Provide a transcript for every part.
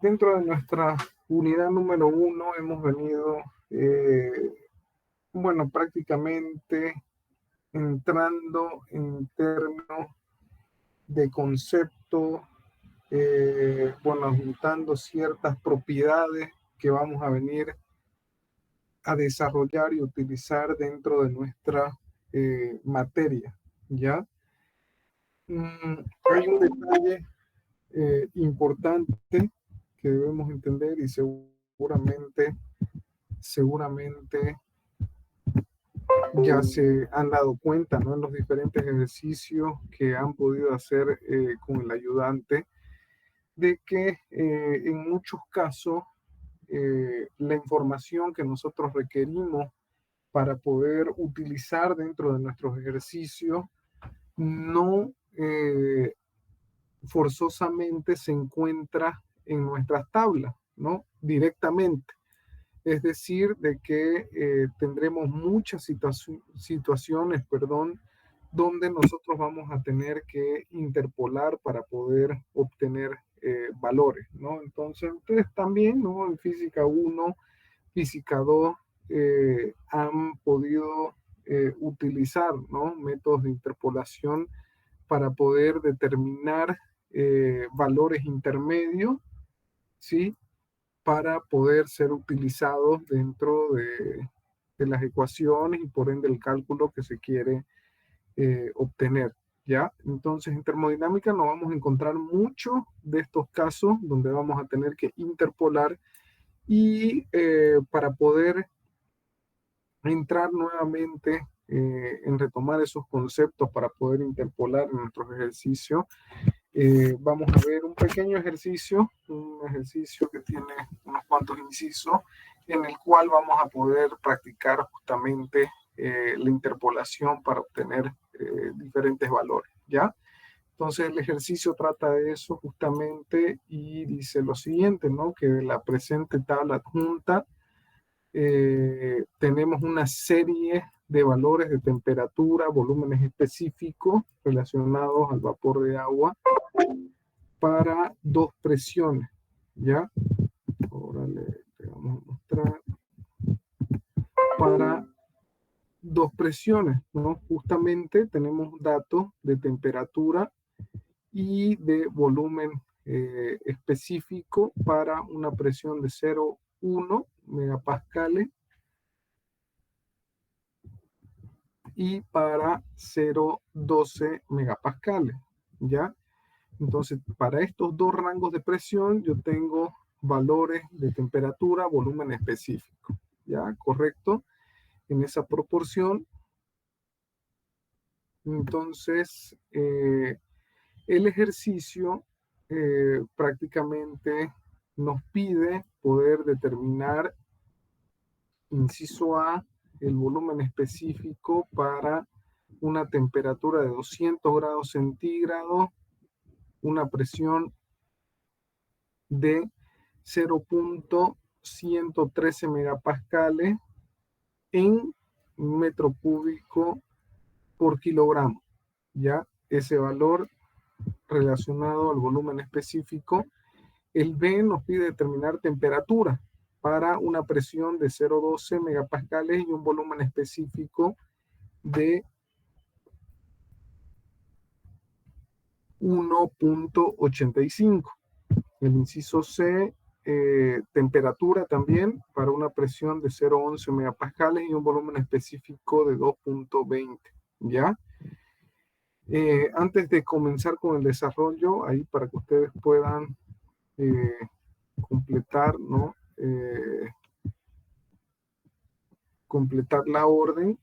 Dentro de nuestra unidad número 1 hemos venido, bueno, prácticamente entrando en términos de concepto, bueno, juntando ciertas propiedades que vamos a venir a desarrollar y utilizar dentro de nuestra materia, ¿ya? Hay un detalle importante que debemos entender y seguramente ya se han dado cuenta, ¿no? En los diferentes ejercicios que han podido hacer con el ayudante, de que en muchos casos la información que nosotros requerimos para poder utilizar dentro de nuestros ejercicios no forzosamente se encuentra en nuestras tablas, ¿no? Directamente. Es decir, de que tendremos muchas situaciones, perdón, donde nosotros vamos a tener que interpolar para poder obtener valores, ¿no? Entonces, ustedes también, ¿no? En física 1, física 2, han podido utilizar, ¿no? Métodos de interpolación para poder determinar valores intermedios, ¿sí? Para poder ser utilizados dentro de las ecuaciones y por ende el cálculo que se quiere obtener, ¿ya? Entonces, en termodinámica nos vamos a encontrar muchos de estos casos donde vamos a tener que interpolar y para poder entrar nuevamente en retomar esos conceptos para poder interpolar en nuestros ejercicios, vamos a ver un pequeño ejercicio, un ejercicio que tiene unos cuantos incisos, en el cual vamos a poder practicar justamente la interpolación para obtener diferentes valores, ¿ya? Entonces el ejercicio trata de eso justamente y dice lo siguiente, ¿no? Que de la presente tabla adjunta tenemos una serie de valores de temperatura, volúmenes específicos relacionados al vapor de agua para dos presiones, ¿ya? Ahora le vamos a mostrar para dos presiones, ¿no? Justamente tenemos datos de temperatura y de volumen específico para una presión de 0,1 megapascales y para 0,12 megapascales, ¿ya? Entonces, para estos dos rangos de presión, yo tengo valores de temperatura, volumen específico, ¿ya? Correcto, en esa proporción. Entonces, el ejercicio prácticamente nos pide poder determinar, inciso A, el volumen específico para una temperatura de 200 grados centígrados, una presión de 0,113 megapascales en metro cúbico por kilogramo. Ya ese valor relacionado al volumen específico. El B nos pide determinar temperatura para una presión de 0,12 megapascales y un volumen específico de 1,85. El inciso C, temperatura también para una presión de 0,11 megapascales y un volumen específico de 2,20, ¿ya? Antes de comenzar con el desarrollo, ahí para que ustedes puedan completar, ¿no? Completar la orden,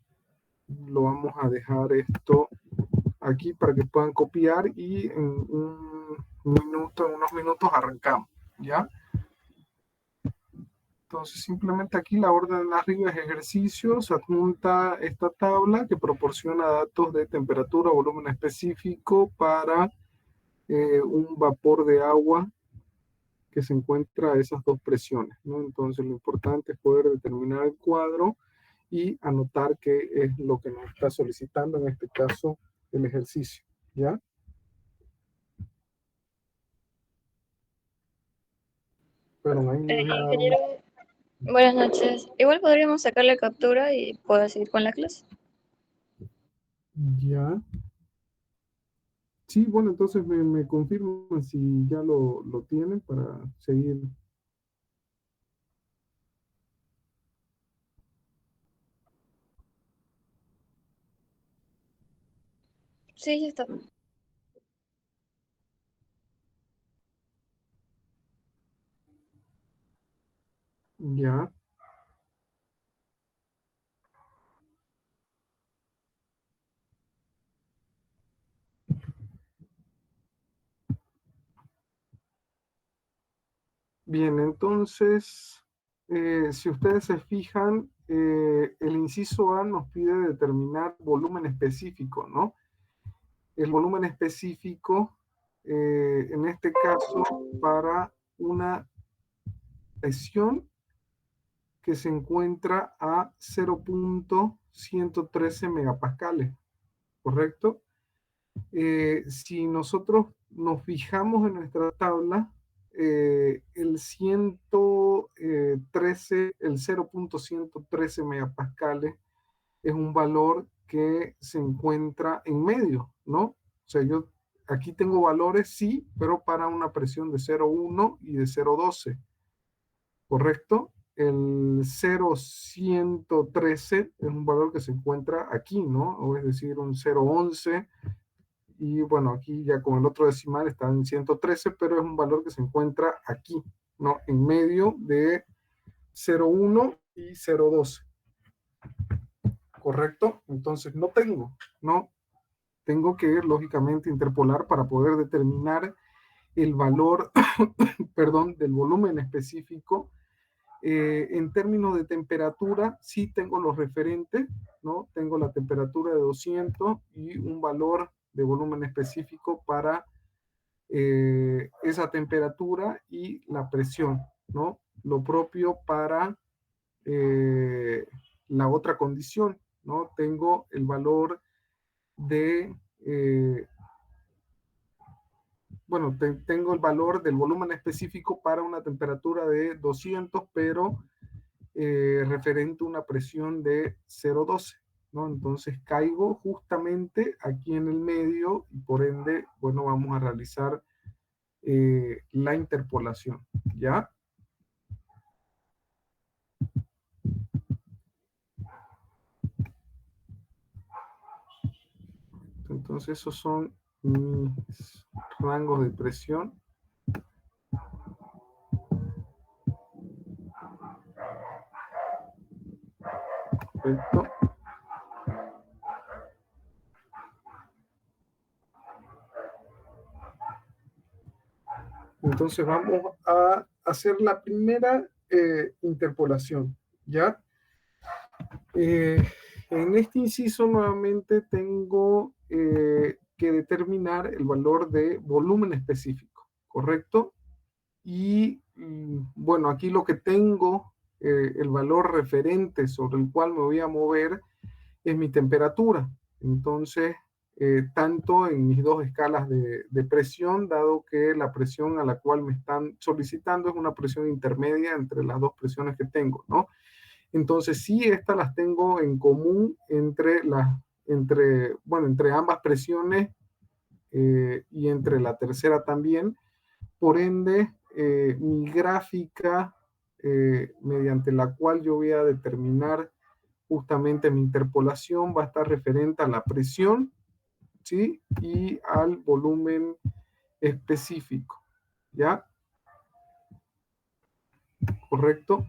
lo vamos a dejar esto aquí para que puedan copiar y en unos minutos arrancamos, ¿ya? Entonces simplemente aquí la orden de arriba es ejercicios, se adjunta esta tabla que proporciona datos de temperatura, volumen específico para un vapor de agua que se encuentra a esas dos presiones, ¿no? Entonces lo importante es poder determinar el cuadro y anotar qué es lo que nos está solicitando, en este caso, el ejercicio, ¿ya? perdón, ahí me dejaron. Ingeniero, buenas noches. Igual podríamos sacarle captura y poder seguir con la clase. Ya. Sí, bueno, entonces me confirman si ya lo tienen para seguir. Sí, ya está. Ya. Bien, entonces, si ustedes se fijan, el inciso A nos pide determinar volumen específico, ¿no? El volumen específico, en este caso, para una presión que se encuentra a 0.113 megapascales, ¿correcto? Si nosotros nos fijamos en nuestra tabla, el 113, el 0.113 megapascales es un valor que se encuentra en medio, ¿no? O sea, yo aquí tengo valores, sí, pero para una presión de 0.1 y de 0.12, ¿correcto? El 0.113 es un valor que se encuentra aquí, ¿no? O es decir, un 0.11 y bueno, aquí ya con el otro decimal está en 113, pero es un valor que se encuentra aquí, ¿no? En medio de 0,1 y 0,12, ¿correcto? Entonces no tengo que lógicamente interpolar para poder determinar el valor, perdón, del volumen específico. En términos de temperatura, sí tengo los referentes, ¿no? Tengo la temperatura de 200 y un valor de volumen específico para esa temperatura y la presión, ¿no? Lo propio para eh, la otra condición, ¿no? Tengo el valor de, bueno, tengo el valor del volumen específico para una temperatura de 200, pero referente a una presión de 0,12, ¿no? Entonces caigo justamente aquí en el medio y por ende, bueno, vamos a realizar la interpolación, ¿ya? Entonces esos son mis rangos de presión. Perfecto. Entonces vamos a hacer la primera interpolación, ¿ya? Eh, en este inciso nuevamente tengo que determinar el valor de volumen específico, ¿correcto? Y bueno, aquí lo que tengo, el valor referente sobre el cual me voy a mover es mi temperatura. Entonces, tanto en mis dos escalas de presión, dado que la presión a la cual me están solicitando es una presión intermedia entre las dos presiones que tengo, ¿no? Entonces, sí, estas las tengo en común entre ambas presiones y entre la tercera también. Por ende, mi gráfica mediante la cual yo voy a determinar justamente mi interpolación va a estar referente a la presión, ¿sí? Y al volumen específico, ¿ya? ¿Correcto?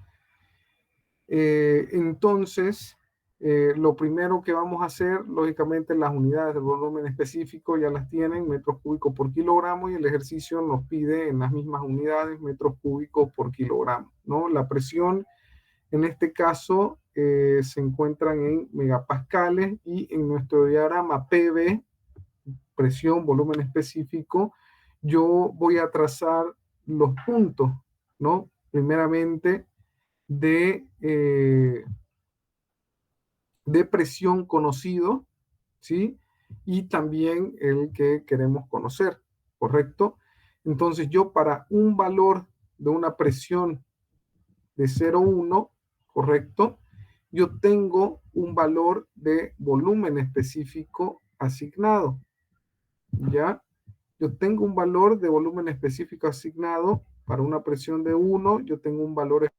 Entonces, lo primero que vamos a hacer, lógicamente, las unidades del volumen específico ya las tienen, metros cúbicos por kilogramo, y el ejercicio nos pide en las mismas unidades, metros cúbicos por kilogramo, ¿no? La presión, en este caso, se encuentran en megapascales y en nuestro diagrama PV, presión, volumen específico, yo voy a trazar los puntos, ¿no? Primeramente, de, eh, de presión conocido, ¿sí? Y también el que queremos conocer, ¿correcto? Entonces yo para un valor de una presión de 0,1, ¿correcto? Yo tengo un valor de volumen específico asignado, ¿ya? Yo tengo un valor de volumen específico asignado para una presión de 1, yo tengo un valor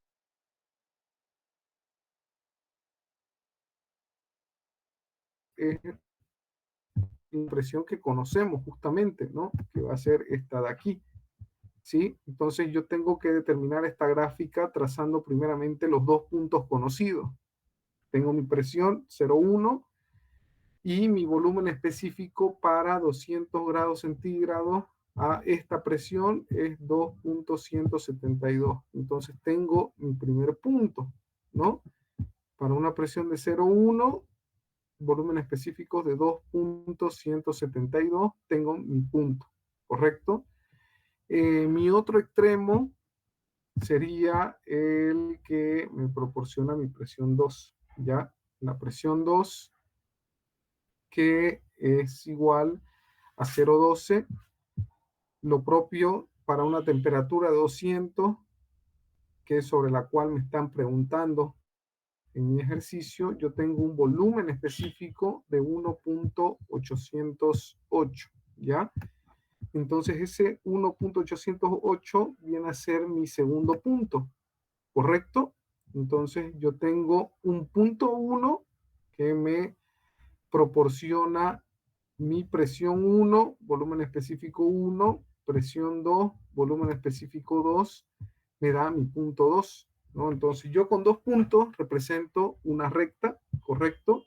la presión que conocemos justamente, ¿no? Que va a ser esta de aquí, ¿sí? Entonces yo tengo que determinar esta gráfica trazando primeramente los dos puntos conocidos. Tengo mi presión 0,1 y mi volumen específico para 200 grados centígrados a esta presión es 2,172. Entonces tengo mi primer punto, ¿no? Para una presión de 0,1, volumen específico de 2,172, tengo mi punto, ¿correcto? Mi otro extremo sería el que me proporciona mi presión 2, ¿ya? La presión 2 que es igual a 0,12, lo propio para una temperatura de 200, que es sobre la cual me están preguntando en mi ejercicio, yo tengo un volumen específico de 1,808, ¿ya? Entonces ese 1,808 viene a ser mi segundo punto, ¿correcto? Entonces yo tengo un punto 1 que me proporciona mi presión 1, volumen específico 1, presión 2, volumen específico 2, me da mi punto 2, ¿no? Entonces yo con dos puntos represento una recta, ¿correcto?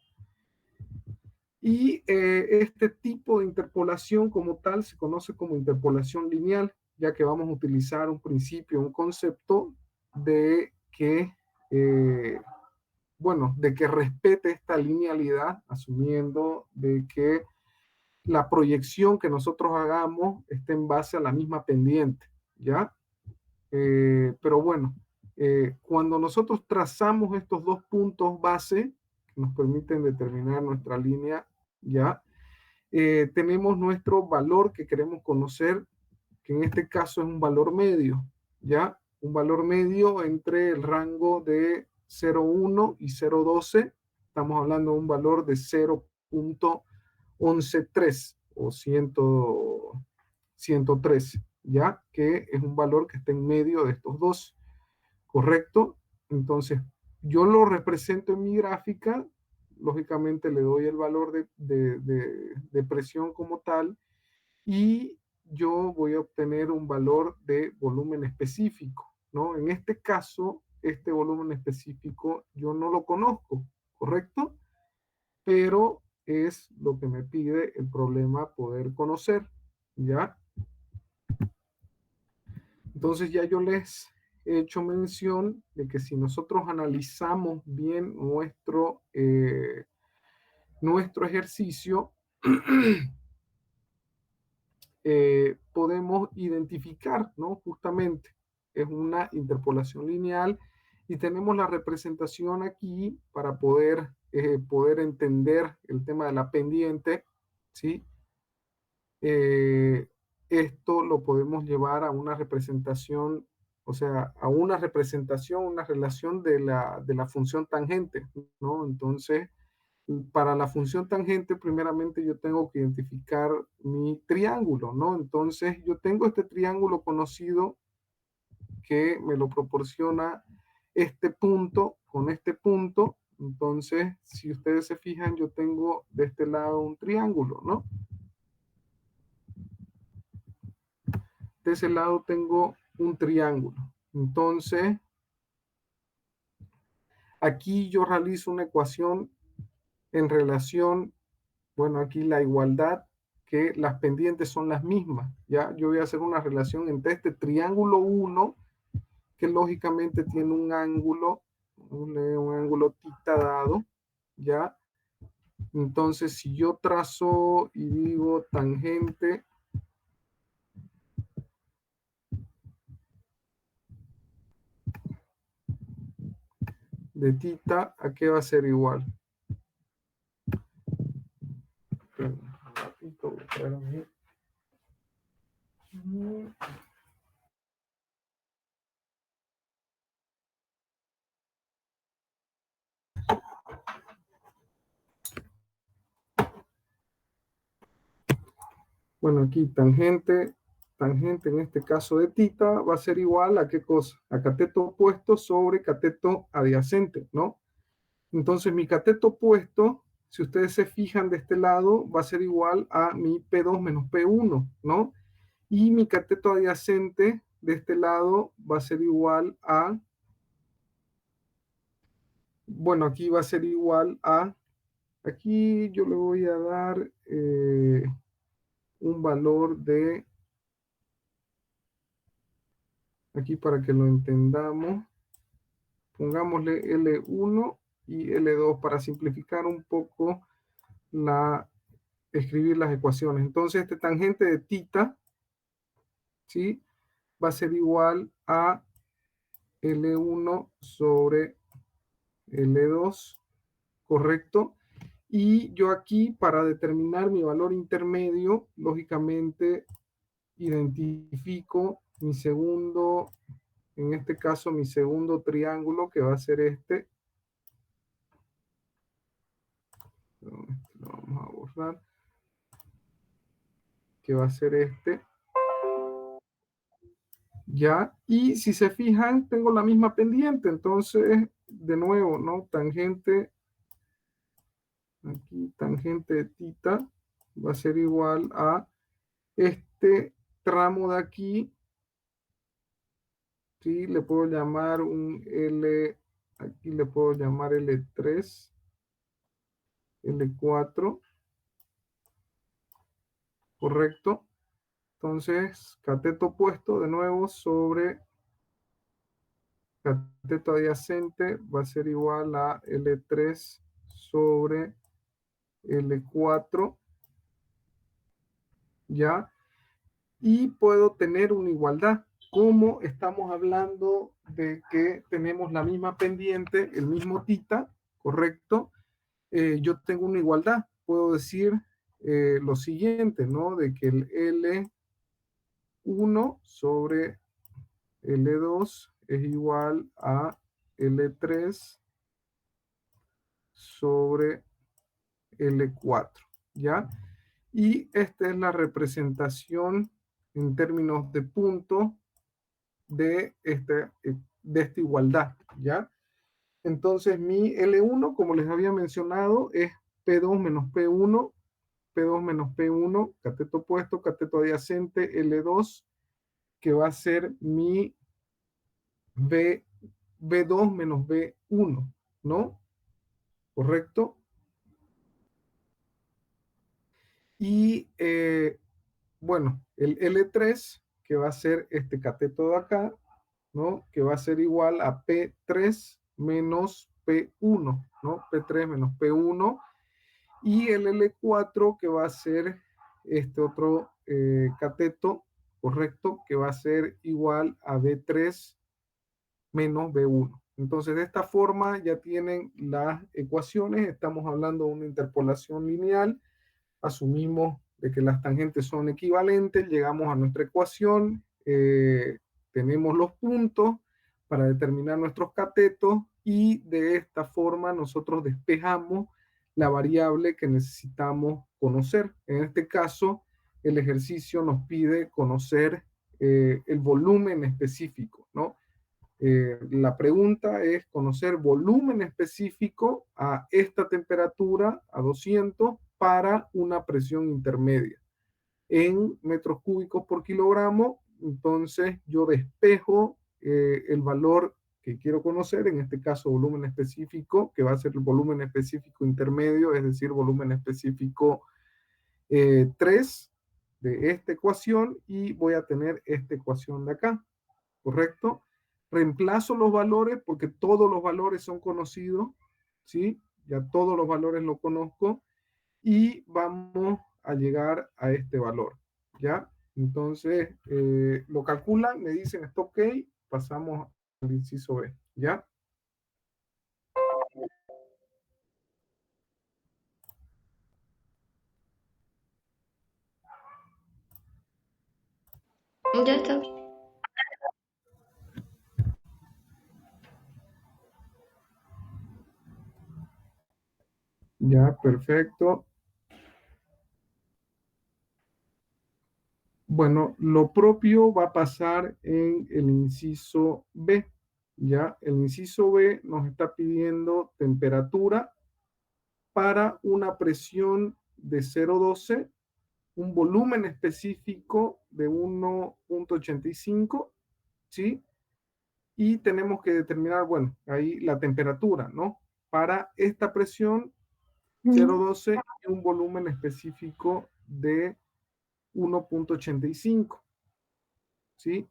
Y este tipo de interpolación como tal se conoce como interpolación lineal, ya que vamos a utilizar un principio, un concepto de que, bueno, de que respete esta linealidad, asumiendo de que la proyección que nosotros hagamos esté en base a la misma pendiente, ¿ya? Pero bueno, cuando nosotros trazamos estos dos puntos base que nos permiten determinar nuestra línea, ¿ya? Tenemos nuestro valor que queremos conocer, que en este caso es un valor medio, ¿ya? Un valor medio entre el rango de 0,1 y 0,12. Estamos hablando de un valor de 0,113 o 113, ¿ya? Que es un valor que está en medio de estos dos, ¿correcto? Entonces, yo lo represento en mi gráfica, lógicamente le doy el valor de presión como tal y yo voy a obtener un valor de volumen específico, ¿no? En este caso, este volumen específico yo no lo conozco, ¿correcto? Pero es lo que me pide el problema poder conocer, ¿ya? Entonces ya yo les he hecho mención de que si nosotros analizamos bien nuestro ejercicio, podemos identificar, ¿no? Justamente, es una interpolación lineal y tenemos la representación aquí para poder entender el tema de la pendiente, ¿sí? Eh, Esto lo podemos llevar a una representación, o sea, a una representación, una relación de la función tangente, ¿no? Entonces, para la función tangente, primeramente yo tengo que identificar mi triángulo, ¿no? Entonces, yo tengo este triángulo conocido que me lo proporciona este punto con este punto. Entonces, si ustedes se fijan, yo tengo de este lado un triángulo, ¿no? De ese lado tengo un triángulo. Entonces, aquí yo realizo una ecuación en relación, bueno, aquí la igualdad, que las pendientes son las mismas, ¿ya? Yo voy a hacer una relación entre este triángulo 1, que lógicamente tiene un ángulo tita dado, ¿ya? Entonces, si yo trazo y digo tangente de tita, ¿a qué va a ser igual? Un ratito, espérame. Bueno, aquí tangente en este caso de tita va a ser igual a qué cosa? A cateto opuesto sobre cateto adyacente, ¿no? Entonces mi cateto opuesto, si ustedes se fijan de este lado, va a ser igual a mi P2 menos P1, ¿no? Y mi cateto adyacente de este lado va a ser igual a, bueno, aquí va a ser igual a, aquí yo le voy a dar un valor de, aquí para que lo entendamos, pongámosle L1 y L2 para simplificar un poco la, escribir las ecuaciones. Entonces, este tangente de tita, ¿sí? Va a ser igual a L1 sobre L2, ¿correcto? Y yo aquí, para determinar mi valor intermedio, lógicamente identifico mi segundo, en este caso mi segundo triángulo, que va a ser este. Lo vamos a borrar, que va a ser este. Ya, y si se fijan, tengo la misma pendiente, entonces, de nuevo, ¿no? Tangente, aquí, tangente de tita, va a ser igual a este tramo de aquí, ¿sí? Le puedo llamar un L, aquí le puedo llamar L3, L4, ¿correcto? Entonces, cateto opuesto, de nuevo, sobre cateto adyacente, va a ser igual a L3 sobre L4, ¿ya? Y puedo tener una igualdad. Como estamos hablando de que tenemos la misma pendiente, el mismo tita, ¿correcto? Yo tengo una igualdad. Puedo decir lo siguiente, ¿no? De que el L1 sobre L2 es igual a L3 sobre L4, ¿ya? Y esta es la representación en términos de punto de esta igualdad, ¿ya? Entonces mi L1, como les había mencionado, es P2 menos P1, P2 menos P1, cateto opuesto, cateto adyacente, L2, que va a ser mi B, B2 menos B1, ¿no? ¿Correcto? Y bueno, el L3, que va a ser este cateto de acá, ¿no? Que va a ser igual a P3 menos P1, ¿no? P3 menos P1. Y el L4, que va a ser este otro cateto, ¿correcto? Que va a ser igual a B3 menos B1. Entonces, de esta forma ya tienen las ecuaciones. Estamos hablando de una interpolación lineal. Asumimos de que las tangentes son equivalentes, llegamos a nuestra ecuación, tenemos los puntos para determinar nuestros catetos y de esta forma nosotros despejamos la variable que necesitamos conocer. En este caso, el ejercicio nos pide conocer el volumen específico, ¿no? La pregunta es conocer volumen específico a esta temperatura, a 200, para una presión intermedia en metros cúbicos por kilogramo. Entonces yo despejo el valor que quiero conocer, en este caso volumen específico, que va a ser el volumen específico intermedio, es decir, volumen específico 3 de esta ecuación, y voy a tener esta ecuación de acá. ¿Correcto? Reemplazo los valores porque todos los valores son conocidos, ¿sí? Ya todos los valores los conozco y vamos a llegar a este valor, ¿ya? Entonces, lo calculan, me dicen, está ok, pasamos al inciso B, ¿ya? Ya está. Ya, perfecto. Bueno, lo propio va a pasar en el inciso B. Ya, el inciso B nos está pidiendo temperatura para una presión de 0,12, un volumen específico de 1,85, ¿sí? Y tenemos que determinar, bueno, ahí la temperatura, ¿no? Para esta presión Ujú. 0,12 y un volumen específico de 1,85, ¿sí?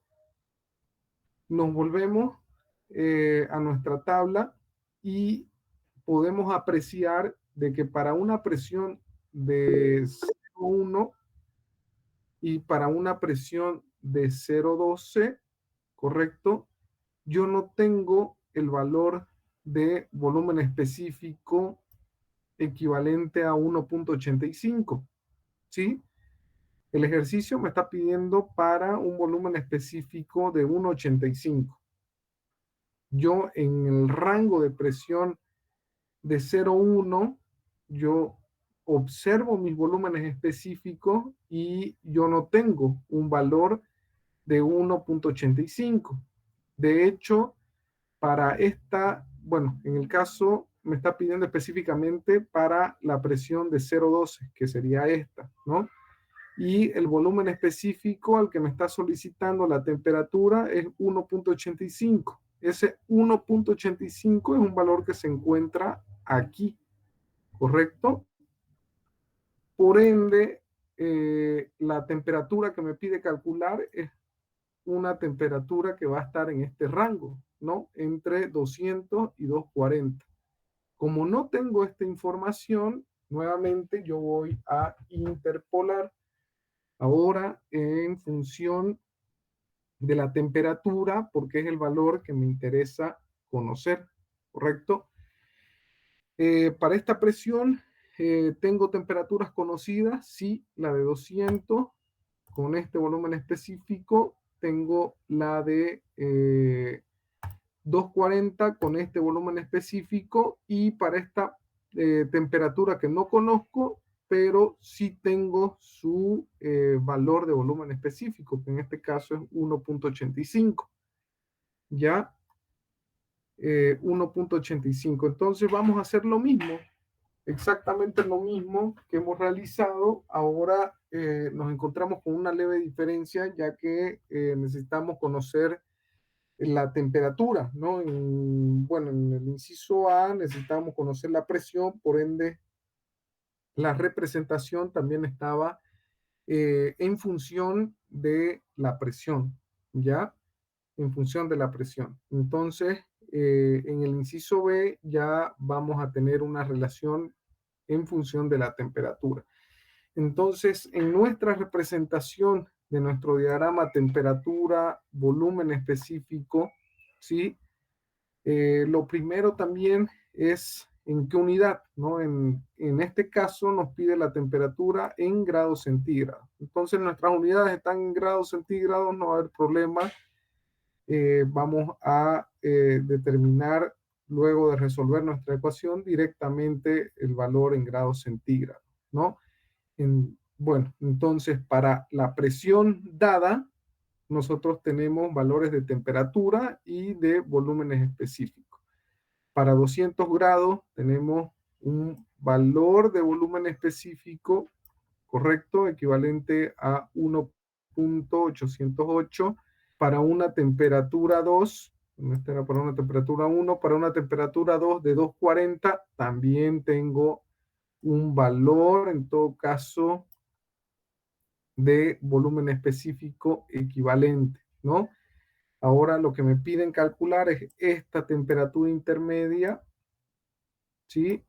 Nos volvemos a nuestra tabla y podemos apreciar de que para una presión de 0,1 y para una presión de 0,12, ¿correcto? Yo no tengo el valor de volumen específico equivalente a 1,85, ¿sí? El ejercicio me está pidiendo para un volumen específico de 1,85. Yo en el rango de presión de 0,1, yo observo mis volúmenes específicos y yo no tengo un valor de 1,85. De hecho, para esta, bueno, en el caso me está pidiendo específicamente para la presión de 0,12, que sería esta, ¿no? Y el volumen específico al que me está solicitando la temperatura es 1,85. Ese 1,85 es un valor que se encuentra aquí, ¿correcto? Por ende, la temperatura que me pide calcular es una temperatura que va a estar en este rango, ¿no? Entre 200 y 240. Como no tengo esta información, nuevamente yo voy a interpolar ahora en función de la temperatura, porque es el valor que me interesa conocer, ¿correcto? Para esta presión, tengo temperaturas conocidas, sí, la de 200, con este volumen específico, tengo la de 240 con este volumen específico, y para esta temperatura que no conozco, pero sí tengo su valor de volumen específico, que en este caso es 1,85. ¿Ya? 1,85. Entonces vamos a hacer lo mismo, exactamente lo mismo que hemos realizado. Ahora nos encontramos con una leve diferencia, ya que necesitamos conocer la temperatura, ¿no? Bueno, en el inciso A necesitamos conocer la presión, por ende, la representación también estaba en función de la presión, ¿ya? En función de la presión. Entonces, en el inciso B ya vamos a tener una relación en función de la temperatura. Entonces, en nuestra representación de nuestro diagrama temperatura, volumen específico, ¿sí? Lo primero también es en qué unidad, ¿no? En este caso nos pide la temperatura en grados centígrados. Entonces, nuestras unidades están en grados centígrados, no va a haber problema. Vamos a determinar, luego de resolver nuestra ecuación, directamente el valor en grados centígrados, ¿no? Bueno, entonces para la presión dada, nosotros tenemos valores de temperatura y de volúmenes específicos. Para 200 grados tenemos un valor de volumen específico, correcto, equivalente a 1,808. Para una temperatura 2, esta era para una temperatura 1, para una temperatura 2 de 240, también tengo un valor, en todo caso, de volumen específico equivalente, ¿no? Ahora lo que me piden calcular es esta temperatura intermedia, ¿sí?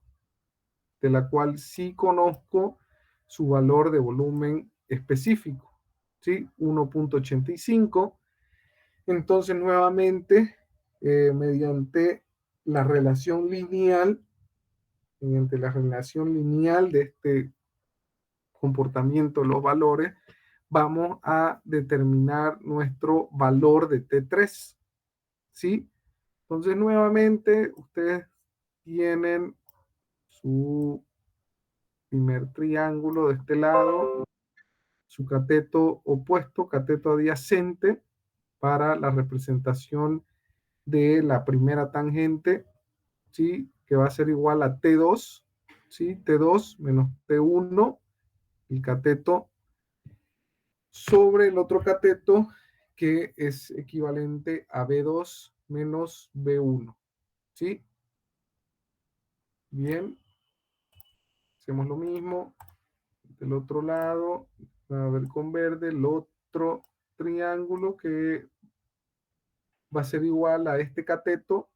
De la cual sí conozco su valor de volumen específico, ¿sí? 1,85. Entonces, nuevamente, mediante la relación lineal, mediante la relación lineal de este comportamiento de los valores, vamos a determinar nuestro valor de T3, ¿sí? Entonces, nuevamente, ustedes tienen su primer triángulo de este lado, su cateto opuesto, cateto adyacente, para la representación de la primera tangente, ¿sí? Que va a ser igual a T2, ¿sí? T2 menos T1, el cateto, sobre el otro cateto, que es equivalente a B2 menos B1, ¿sí? Bien, hacemos lo mismo del otro lado, a ver con verde, el otro triángulo que va a ser igual a este cateto,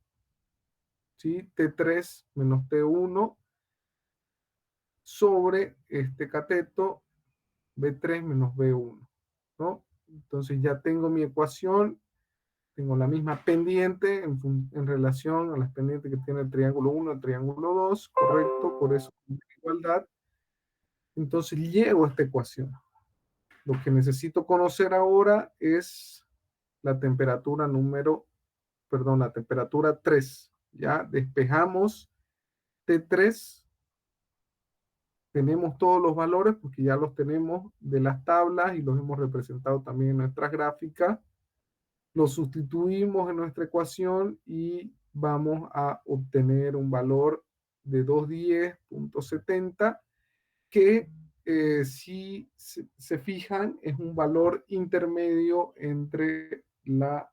¿sí? T3 menos T1 sobre este cateto B3 menos B1, ¿no? Entonces ya tengo mi ecuación, tengo la misma pendiente en relación a las pendientes que tiene el triángulo 1, el triángulo 2, correcto, por eso igualdad. Entonces llego a esta ecuación. Lo que necesito conocer ahora es la temperatura la temperatura 3. Ya despejamos T3, tenemos todos los valores porque ya los tenemos de las tablas y los hemos representado también en nuestras gráficas. Los sustituimos en nuestra ecuación y vamos a obtener un valor de 210.70 que si se fijan es un valor intermedio entre la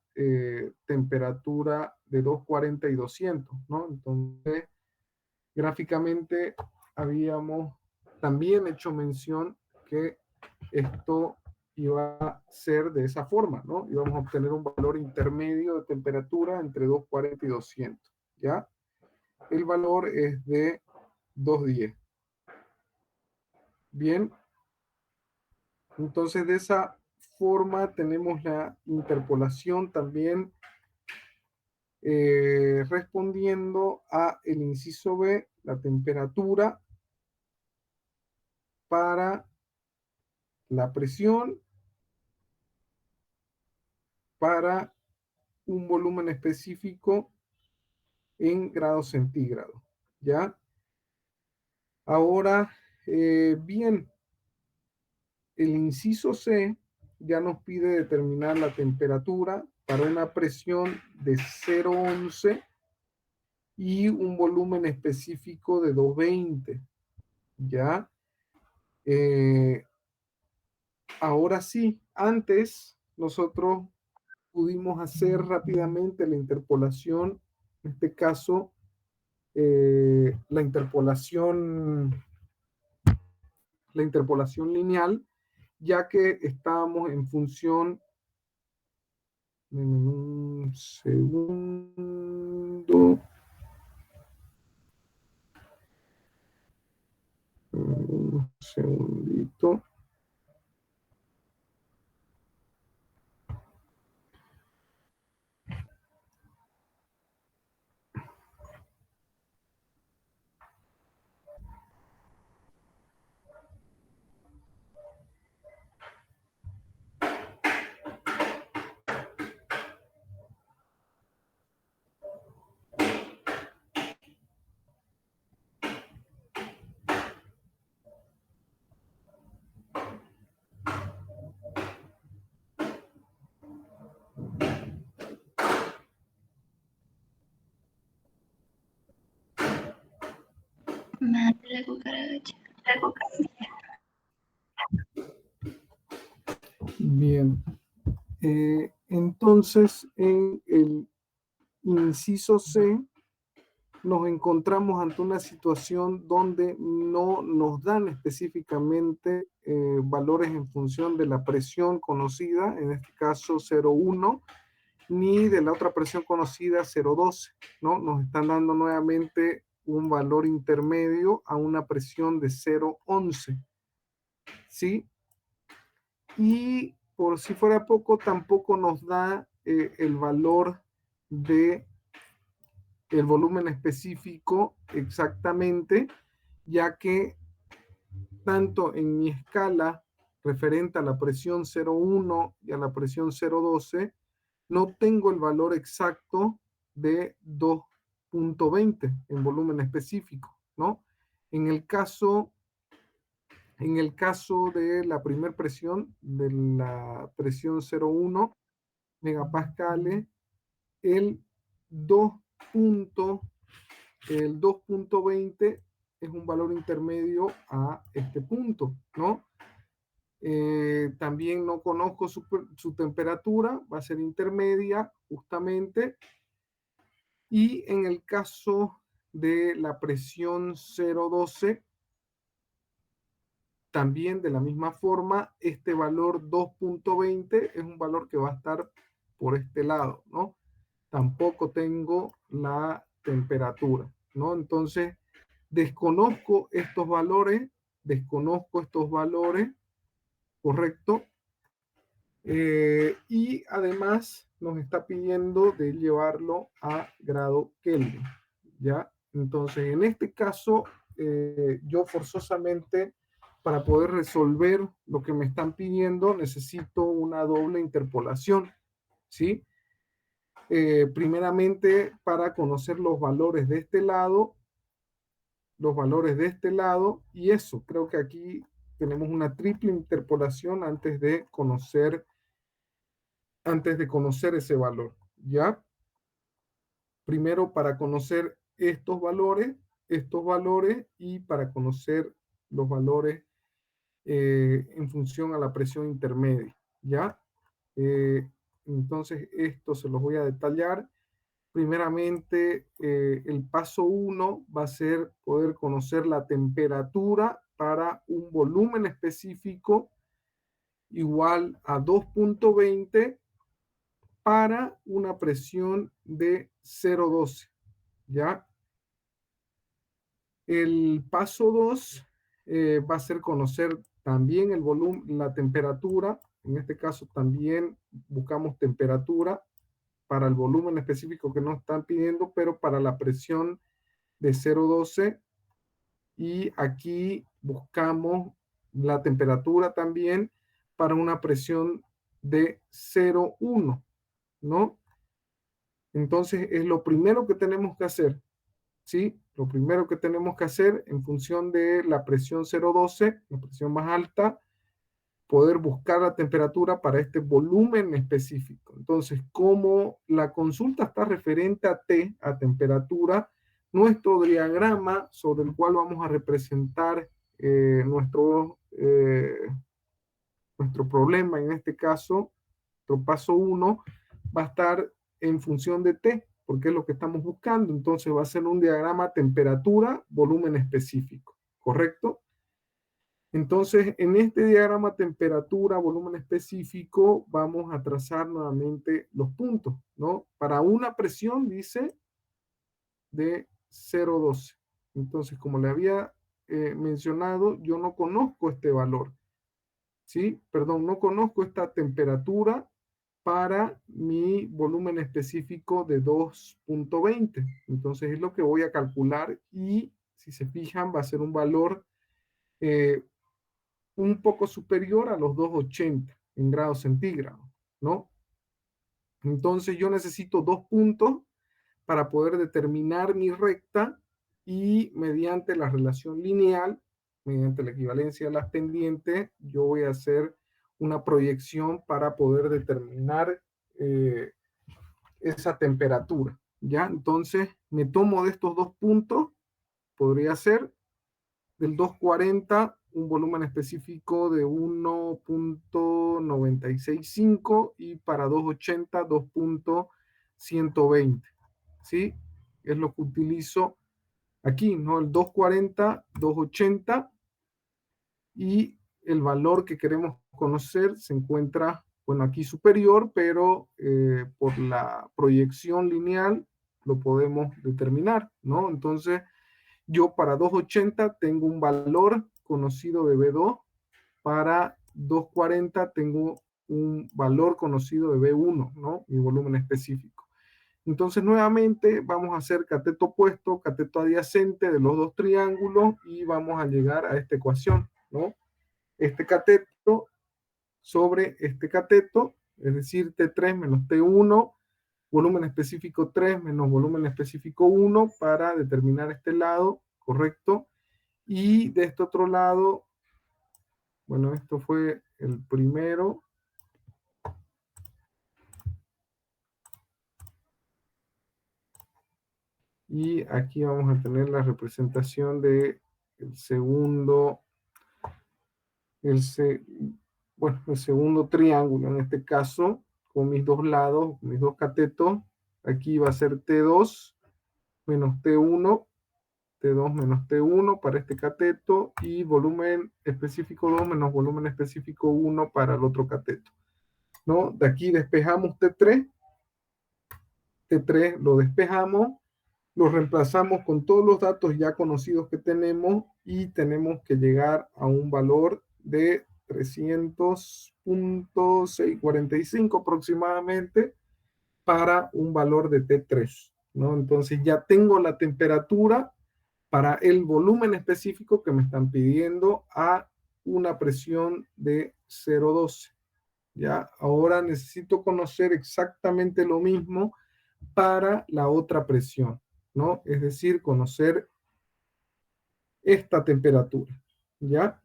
temperatura de 240 y 200, ¿no? Entonces, gráficamente habíamos también hecho mención que esto iba a ser de esa forma, ¿no? Íbamos a obtener un valor intermedio de temperatura entre 240 y 200, ¿ya? El valor es de 210. Bien, entonces de esa forma tenemos la interpolación también respondiendo a el inciso B, la temperatura para la presión para un volumen específico en grados centígrados, ¿ya? Ahora, bien, el inciso C ya nos pide determinar la temperatura para una presión de 0,11 y un volumen específico de 220, ¿ya? Eh, Ahora sí, antes nosotros pudimos hacer rápidamente la interpolación, en este caso, la interpolación lineal, ya que estábamos en función, en un segundo, un segundito. Mate la cucaracha. Bien, entonces en el inciso C nos encontramos ante una situación donde no nos dan específicamente valores en función de la presión conocida, en este caso 0,1, ni de la otra presión conocida 0,12, ¿no? Nos están dando nuevamente un valor intermedio a una presión de 0,11, ¿sí? Y por si fuera poco, tampoco nos da el valor de el volumen específico exactamente, ya que tanto en mi escala referente a la presión 0,1 y a la presión 0,12, no tengo el valor exacto de 2,20 en volumen específico, ¿no? En el caso En el caso de la primera presión, de la presión 0,1 megapascales, el 2 el 2,20 es un valor intermedio a este punto, ¿no? También no conozco su temperatura, va a ser intermedia justamente. Y en el caso de la presión 0,12, también de la misma forma, este valor 2,20 es un valor que va a estar por este lado, ¿no? Tampoco tengo la temperatura, ¿no? Entonces, desconozco estos valores, ¿correcto? Y además nos está pidiendo de llevarlo a grado Kelvin, ¿ya? Entonces, en este caso, yo forzosamente, para poder resolver lo que me están pidiendo, necesito una doble interpolación, ¿sí? Primeramente, para conocer los valores de este lado, y eso, creo que aquí tenemos una triple interpolación antes de conocer ese valor, ¿ya? Primero para conocer estos valores y para conocer los valores en función a la presión intermedia, ¿ya? Eh, entonces, esto se los voy a detallar. Primeramente, el paso 1 va a ser poder conocer la temperatura para un volumen específico igual a 2,20 para una presión de 0,12, ¿ya? El paso 2 va a ser conocer también el volumen, la temperatura. En este caso también buscamos temperatura para el volumen específico que nos están pidiendo, pero para la presión de 0,12. Y aquí buscamos la temperatura también para una presión de 0,1, ¿no? Entonces es lo primero que tenemos que hacer, ¿sí? Lo primero que tenemos que hacer en función de la presión 0,12, la presión más alta, poder buscar la temperatura para este volumen específico. Entonces, como la consulta está referente a T, a temperatura, nuestro diagrama sobre el cual vamos a representar nuestro problema, en este caso, nuestro paso 1, va a estar en función de T, porque es lo que estamos buscando. Entonces va a ser un diagrama temperatura, volumen específico, ¿correcto? Entonces, en este diagrama temperatura, volumen específico, vamos a trazar nuevamente los puntos, ¿no? Para una presión, dice, de 0,12. Entonces, como le había mencionado, yo no conozco este valor, ¿sí? Perdón, no conozco esta temperatura para mi volumen específico de 2,20. Entonces, es lo que voy a calcular y, si se fijan, va a ser un valor eh, un poco superior a los 280 en grados centígrados, ¿no? Entonces yo necesito 2 puntos para poder determinar mi recta y mediante la relación lineal, mediante la equivalencia de las pendientes, yo voy a hacer una proyección para poder determinar esa temperatura, ¿ya? Entonces me tomo de estos 2 puntos, podría ser del 240 un volumen específico de 1,965 y para 280 2,120, ¿sí? Es lo que utilizo aquí, ¿no? El 240, 280 y el valor que queremos conocer se encuentra, bueno, aquí superior, pero por la proyección lineal lo podemos determinar, ¿no? Entonces, yo para 280 tengo un valor conocido de B2, para 240 tengo un valor conocido de B1, ¿no? Mi volumen específico. Entonces, nuevamente vamos a hacer cateto opuesto, cateto adyacente de los dos triángulos y vamos a llegar a esta ecuación, ¿no? Este cateto sobre este cateto, es decir, T3 menos T1, volumen específico 3 menos volumen específico 1 para determinar este lado, ¿correcto? Y de este otro lado Bueno, esto fue el primero. Y aquí vamos a tener la representación de el segundo, el, se- bueno, el segundo triángulo, en este caso, con mis dos lados, mis dos catetos. Aquí va a ser T2 menos T1, T2 menos T1 para este cateto y volumen específico 2 menos volumen específico 1 para el otro cateto, ¿no? De aquí despejamos T3, T3 lo despejamos, lo reemplazamos con todos los datos ya conocidos que tenemos y tenemos que llegar a un valor de 300.645 aproximadamente para un valor de T3, ¿no? Entonces ya tengo la temperatura para el volumen específico que me están pidiendo a una presión de 0,12. ¿Ya? Ahora necesito conocer exactamente lo mismo para la otra presión, ¿no? Es decir, conocer esta temperatura, ¿ya?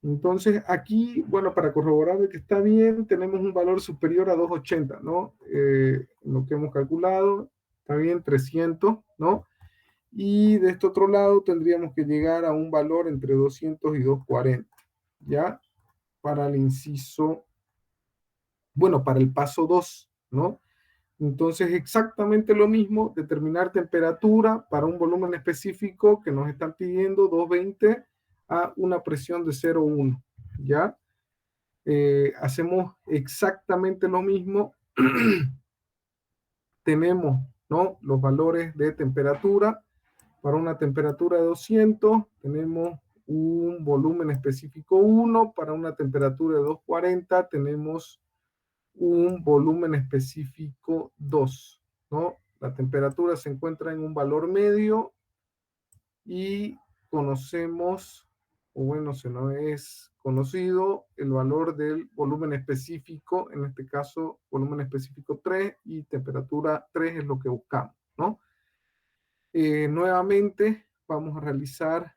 Entonces aquí, bueno, para corroborar de que está bien, tenemos un valor superior a 280, ¿no? Lo que hemos calculado, está bien, 300, ¿no? Y de este otro lado tendríamos que llegar a un valor entre 200 y 240, ¿ya? Para el inciso, bueno, para el paso 2, ¿no? Entonces, exactamente lo mismo, determinar temperatura para un volumen específico que nos están pidiendo 220 a una presión de 0,1, ¿ya? Hacemos exactamente lo mismo. Tenemos, ¿no? Los valores de temperatura. Para una temperatura de 200, tenemos un volumen específico 1. Para una temperatura de 240, tenemos un volumen específico 2, ¿no? La temperatura se encuentra en un valor medio y conocemos, o bueno, si no es conocido, el valor del volumen específico, en este caso volumen específico 3 y temperatura 3 es lo que buscamos, ¿no? Nuevamente vamos a realizar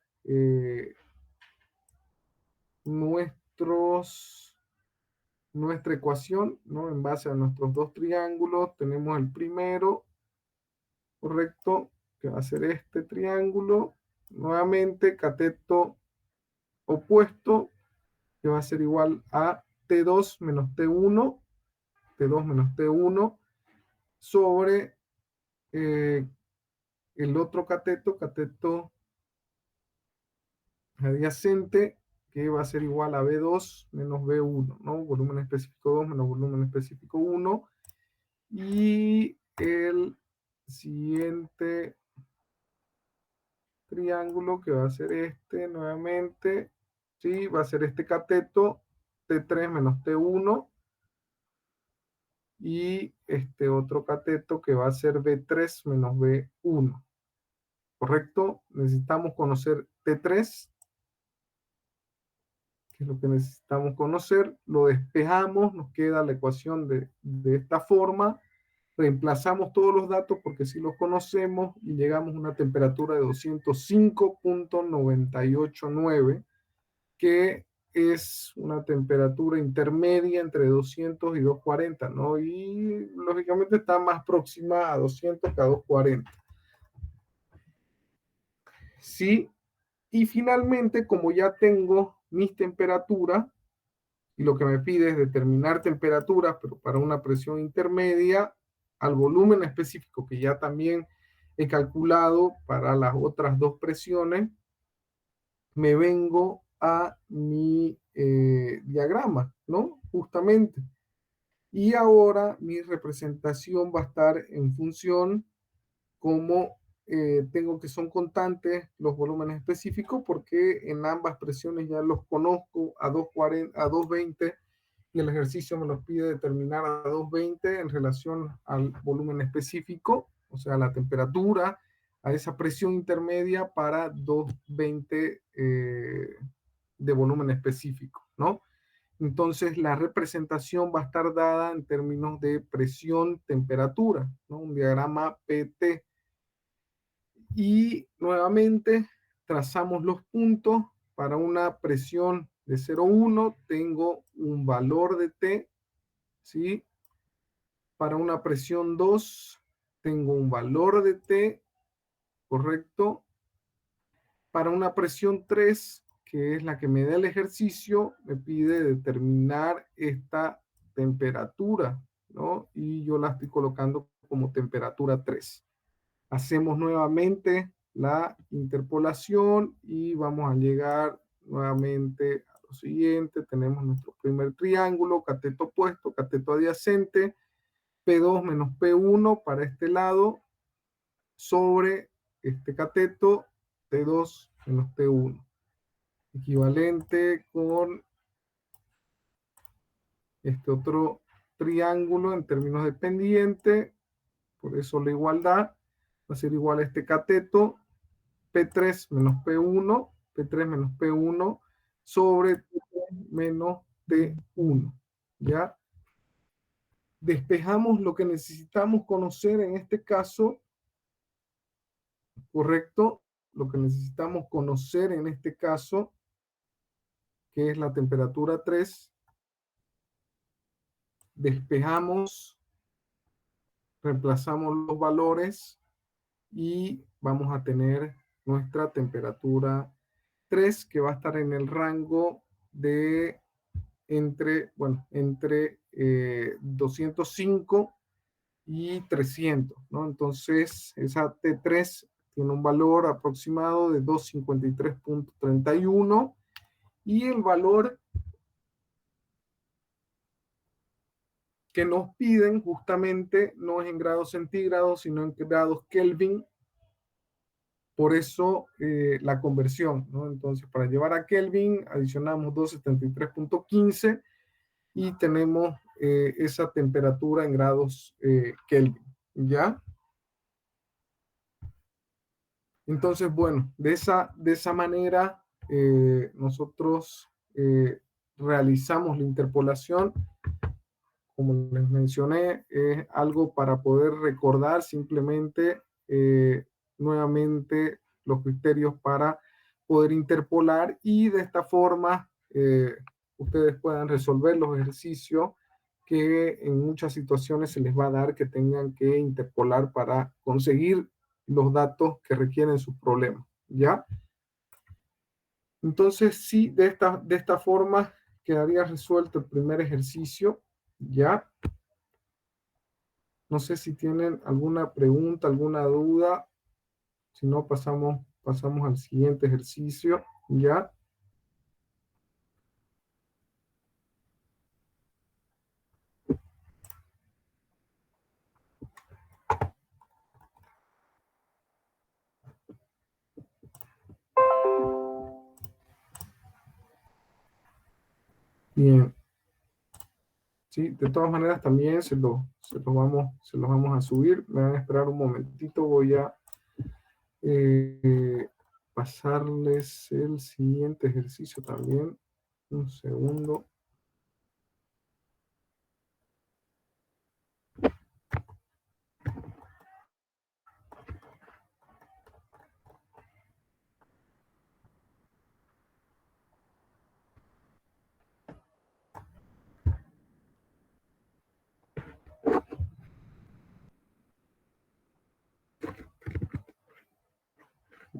nuestros nuestra ecuación, ¿no? En base a nuestros dos triángulos, tenemos el primero, correcto, que va a ser este triángulo. Nuevamente, cateto opuesto, que va a ser igual a T2 menos T1, T2 menos T1, sobre el otro cateto, cateto adyacente, que va a ser igual a B2 menos B1, ¿no? Volumen específico 2 menos volumen específico 1. Y el siguiente triángulo que va a ser este nuevamente, ¿sí? Va a ser este cateto T3 menos T1 y este otro cateto que va a ser B3 menos B1, ¿correcto? Necesitamos conocer T3, que es lo que necesitamos conocer, lo despejamos, nos queda la ecuación de esta forma. Reemplazamos todos los datos porque sí los conocemos y llegamos a una temperatura de 205.989, que es una temperatura intermedia entre 200 y 240, ¿no? Y lógicamente está más próxima a 200 que a 240. Sí, y finalmente, como ya tengo mis temperaturas, y lo que me pide es determinar temperaturas, pero para una presión intermedia, al volumen específico que ya también he calculado para las otras dos presiones, me vengo a mi diagrama, ¿no? Justamente. Y ahora mi representación va a estar en función como tengo que son constantes los volúmenes específicos porque en ambas presiones ya los conozco a 240, a 220 y el ejercicio me los pide determinar a 220 en relación al volumen específico, o sea, la temperatura, a esa presión intermedia para 220 de volumen específico, ¿no? Entonces, la representación va a estar dada en términos de presión-temperatura, ¿no? Un diagrama PT. Y nuevamente trazamos los puntos para una presión de 0,1 tengo un valor de T, ¿sí? Para una presión 2 tengo un valor de T, ¿correcto? Para una presión 3, que es la que me da el ejercicio, me pide determinar esta temperatura, ¿no? Y yo la estoy colocando como temperatura 3. Hacemos nuevamente la interpolación y vamos a llegar nuevamente a lo siguiente. Tenemos nuestro primer triángulo, cateto opuesto, cateto adyacente, P2 menos P1 para este lado, sobre este cateto, T2 menos T1. Equivalente con este otro triángulo en términos de pendiente, por eso la igualdad va a ser igual a este cateto, P3 menos P1, P3 menos P1 sobre T3 menos T1. ¿Ya? Despejamos lo que necesitamos conocer en este caso, ¿correcto? Lo que necesitamos conocer en este caso, que es la temperatura 3, despejamos, reemplazamos los valores y vamos a tener nuestra temperatura 3, que va a estar en el rango de entre 205 y 300, ¿no? Entonces, esa T3 tiene un valor aproximado de 253.31 y el valor que nos piden justamente no es en grados centígrados, sino en grados Kelvin. Por eso la conversión, ¿no? Entonces, para llevar a Kelvin, adicionamos 273.15 y tenemos esa temperatura en grados Kelvin, ¿ya? Entonces, bueno, de esa manera nosotros realizamos la interpolación. Como les mencioné, es algo para poder recordar simplemente nuevamente los criterios para poder interpolar y de esta forma ustedes puedan resolver los ejercicios que en muchas situaciones se les va a dar que tengan que interpolar para conseguir los datos que requieren sus problemas, ¿ya? Entonces, sí, de esta forma quedaría resuelto el primer ejercicio, ¿ya? No sé si tienen alguna pregunta, alguna duda. Si no, pasamos al siguiente ejercicio, ¿ya? Bien. Sí, de todas maneras también se los vamos a subir. Me van a esperar un momentito. Voy a pasarles el siguiente ejercicio también. Un segundo.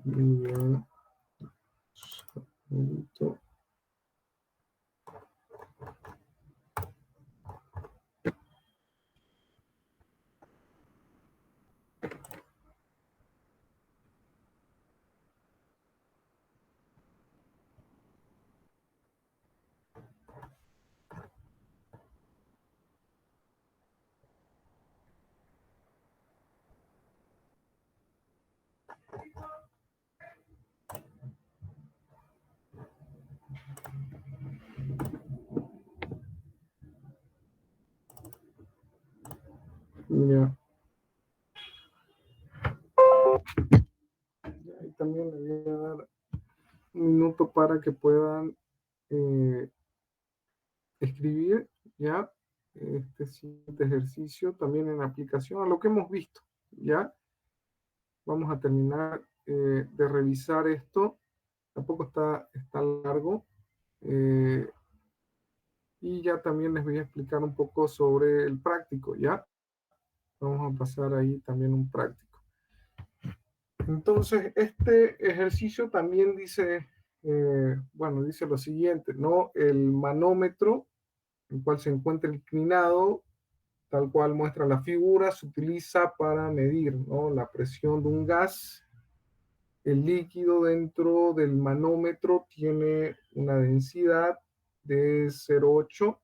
Muy bien. Un segundito. Ya. Ahí también le voy a dar un minuto para que puedan escribir ya este siguiente ejercicio también en aplicación a lo que hemos visto. Ya vamos a terminar de revisar esto. Tampoco está largo. Y ya también les voy a explicar un poco sobre el práctico, ¿ya? Vamos a pasar ahí también un práctico. Entonces, este ejercicio también dice, bueno, dice lo siguiente, ¿no? El manómetro, el cual se encuentra inclinado, tal cual muestra la figura, se utiliza para medir, ¿no? La presión de un gas. El líquido dentro del manómetro tiene una densidad de 0,8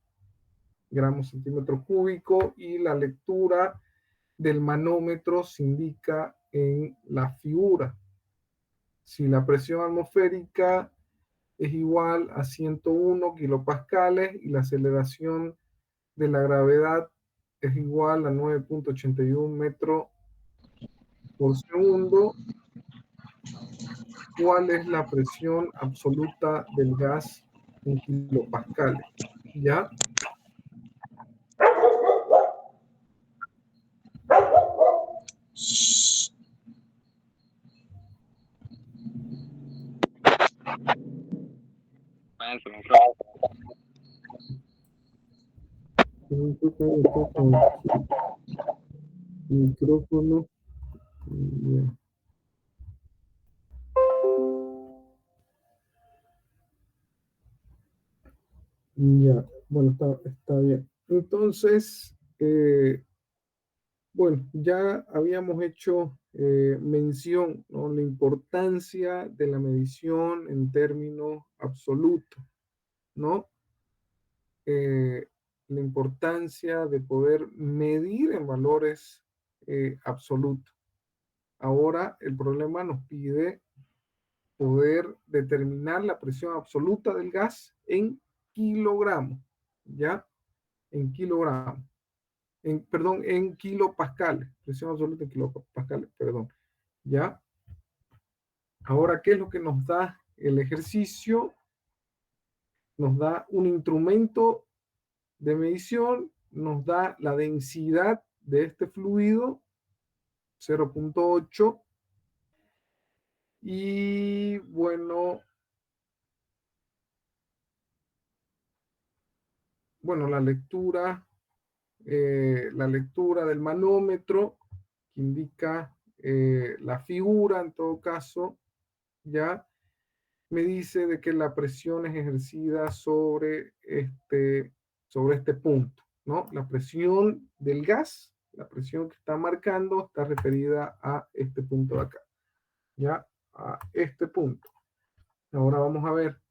gramos centímetro cúbico y la lectura del manómetro se indica en la figura. Si la presión atmosférica es igual a 101 kilopascales y la aceleración de la gravedad es igual a 9,81 metros por segundo, ¿cuál es la presión absoluta del gas en kilopascales? ¿Ya? Tengo que tocar esto con el micrófono. Ya. Ya, bueno, está bien. Entonces, bueno, ya habíamos hecho mención, ¿no? La importancia de la medición en términos absolutos, ¿no? Eh, la importancia de poder medir en valores absolutos. Ahora el problema nos pide poder determinar la presión absoluta del gas en kilogramos, ¿ya? En kilogramos. Perdón, en kilopascales, presión absoluta en kilopascales, perdón, ¿ya? Ahora, ¿qué es lo que nos da el ejercicio? Nos da un instrumento de medición, nos da la densidad de este fluido, 0,8, y bueno, la lectura del manómetro, que indica la figura en todo caso, ya me dice de que la presión es ejercida sobre este punto, ¿no? La presión del gas, la presión que está marcando, está referida a este punto de acá, ¿ya? A este punto. Ahora vamos a ver.